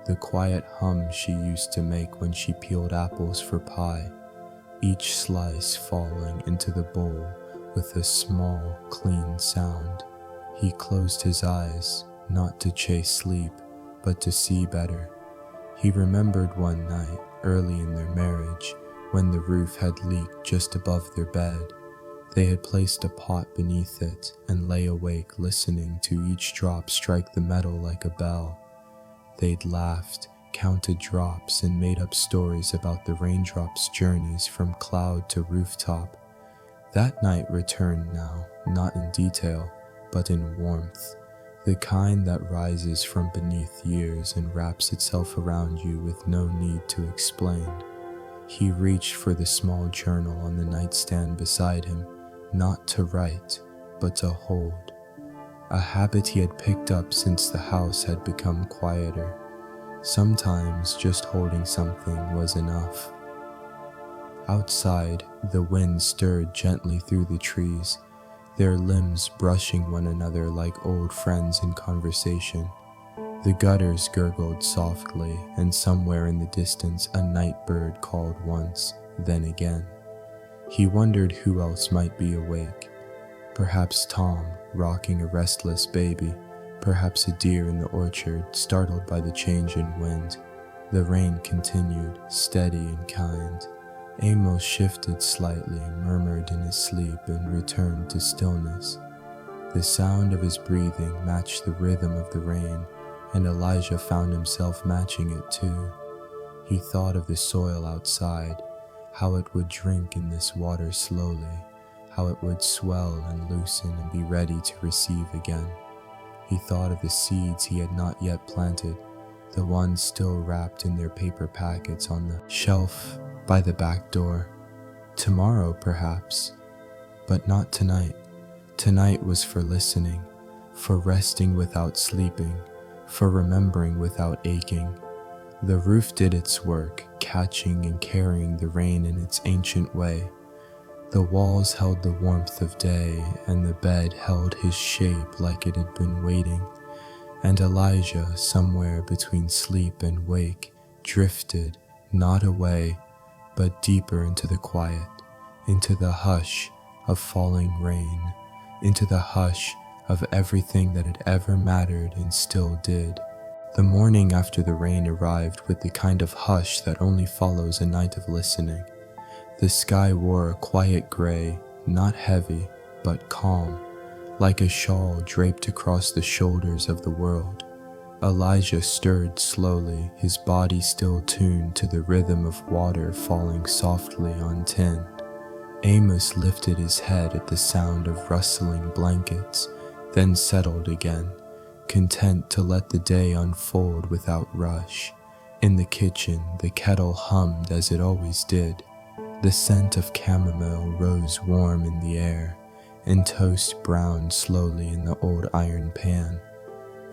[SPEAKER 1] The quiet hum she used to make when she peeled apples for pie, each slice falling into the bowl with a small, clean sound. He closed his eyes, not to chase sleep, but to see better. He remembered one night, early in their marriage, when the roof had leaked just above their bed. They had placed a pot beneath it and lay awake listening to each drop strike the metal like a bell. They'd laughed, counted drops, and made up stories about the raindrops' journeys from cloud to rooftop. That night returned now, not in detail, but in warmth. The kind that rises from beneath years and wraps itself around you with no need to explain. He reached for the small journal on the nightstand beside him, not to write, but to hold. A habit he had picked up since the house had become quieter. Sometimes just holding something was enough. Outside, the wind stirred gently through the trees, their limbs brushing one another like old friends in conversation. The gutters gurgled softly, and somewhere in the distance a night bird called once, then again. He wondered who else might be awake. Perhaps Tom, rocking a restless baby, perhaps a deer in the orchard, startled by the change in wind. The rain continued, steady and kind. Amos shifted slightly, murmured in his sleep, and returned to stillness. The sound of his breathing matched the rhythm of the rain, and Elijah found himself matching it too. He thought of the soil outside, how it would drink in this water slowly, how it would swell and loosen and be ready to receive again. He thought of the seeds he had not yet planted, the ones still wrapped in their paper packets on the shelf by the back door. Tomorrow, perhaps, but not tonight. Tonight was for listening, for resting without sleeping, for remembering without aching. The roof did its work, catching and carrying the rain in its ancient way. The walls held the warmth of day, and the bed held his shape like it had been waiting. And Elijah, somewhere between sleep and wake, drifted, not away, but deeper into the quiet, into the hush of falling rain, into the hush of everything that had ever mattered and still did. The morning after the rain arrived with the kind of hush that only follows a night of listening. The sky wore a quiet gray, not heavy, but calm, like a shawl draped across the shoulders of the world. Elijah stirred slowly, his body still tuned to the rhythm of water falling softly on tin. Amos lifted his head at the sound of rustling blankets, then settled again, content to let the day unfold without rush. In the kitchen, the kettle hummed as it always did. The scent of chamomile rose warm in the air, and toast browned slowly in the old iron pan.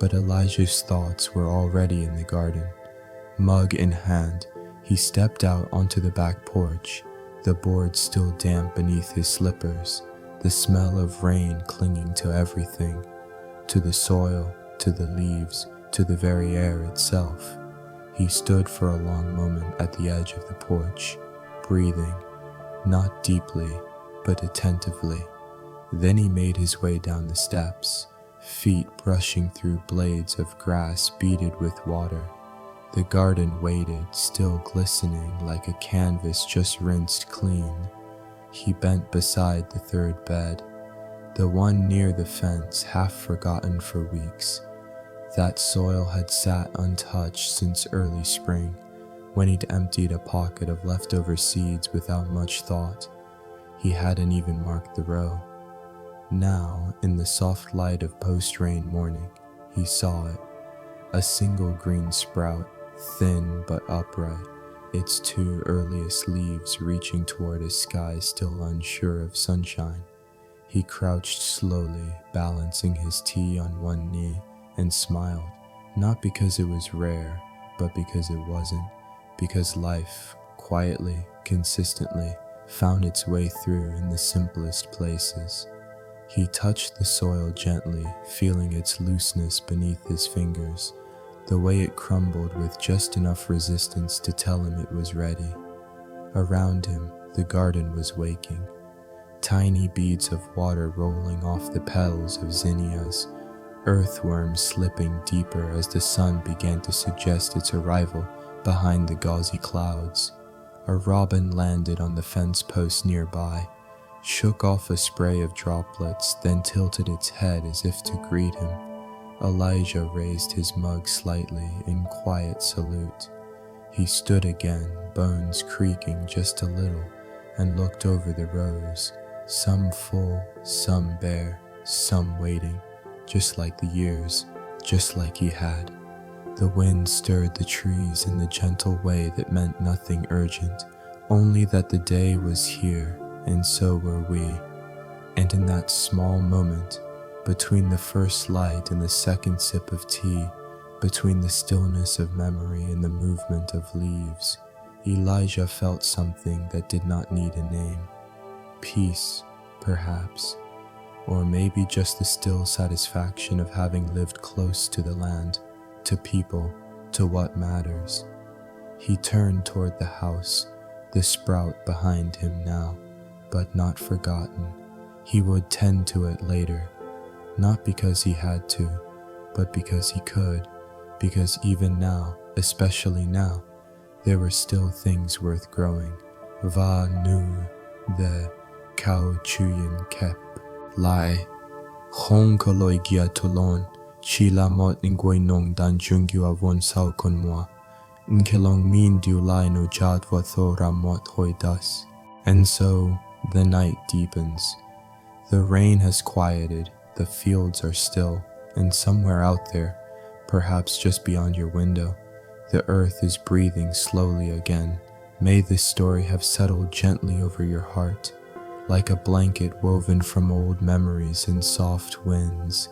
[SPEAKER 1] But Elijah's thoughts were already in the garden. Mug in hand, he stepped out onto the back porch, the boards still damp beneath his slippers, the smell of rain clinging to everything, to the soil, to the leaves, to the very air itself. He stood for a long moment at the edge of the porch, breathing, not deeply, but attentively. Then he made his way down the steps, feet brushing through blades of grass beaded with water. The garden waited, still glistening like a canvas just rinsed clean. He bent beside the third bed, the one near the fence, half forgotten for weeks. That soil had sat untouched since early spring, when he'd emptied a pocket of leftover seeds without much thought. He hadn't even marked the row. Now, in the soft light of post-rain morning, he saw it. A single green sprout, thin but upright, its two earliest leaves reaching toward a sky still unsure of sunshine. He crouched slowly, balancing his tea on one knee, and smiled, not because it was rare, but because it wasn't, because life, quietly, consistently, found its way through in the simplest places. He touched the soil gently, feeling its looseness beneath his fingers, the way it crumbled with just enough resistance to tell him it was ready. Around him, the garden was waking, tiny beads of water rolling off the petals of zinnias, earthworms slipping deeper as the sun began to suggest its arrival behind the gauzy clouds. A robin landed on the fence post nearby, shook off a spray of droplets, then tilted its head as if to greet him. Elijah raised his mug slightly in quiet salute. He stood again, bones creaking just a little, and looked over the rows, some full, some bare, some waiting, just like the years, just like he had. The wind stirred the trees in the gentle way that meant nothing urgent, only that the day was here, and so were we. And in that small moment, between the first light and the second sip of tea, between the stillness of memory and the movement of leaves, Elijah felt something that did not need a name. Peace, perhaps, or maybe just the still satisfaction of having lived close to the land, to people, to what matters. He turned toward the house, the sprout behind him now, but not forgotten. He would tend to it later, not because he had to, but because he could, because even now, especially now, there were still things worth growing. Va nu the kao chuyin kep lai hong koloi gia tolon chila mot ingoi nong dan jungyu avon sao kon moi nkilong min du lai no jad va thora mot hoi das. And so the night deepens. The rain has quieted, the fields are still, and somewhere out there, perhaps just beyond your window, the earth is breathing slowly again. May this story have settled gently over your heart, like a blanket woven from old memories and soft winds.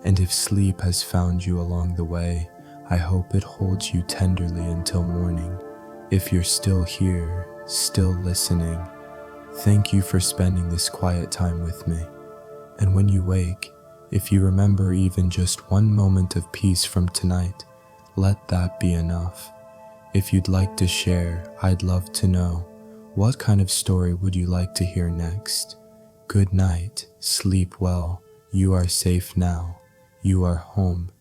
[SPEAKER 1] And if sleep has found you along the way, I hope it holds you tenderly until morning. If you're still here, still listening, thank you for spending this quiet time with me. And when you wake, if you remember even just one moment of peace from tonight, let that be enough. If you'd like to share, I'd love to know. What kind of story would you like to hear next? Good night, sleep well. You are safe now. You are home.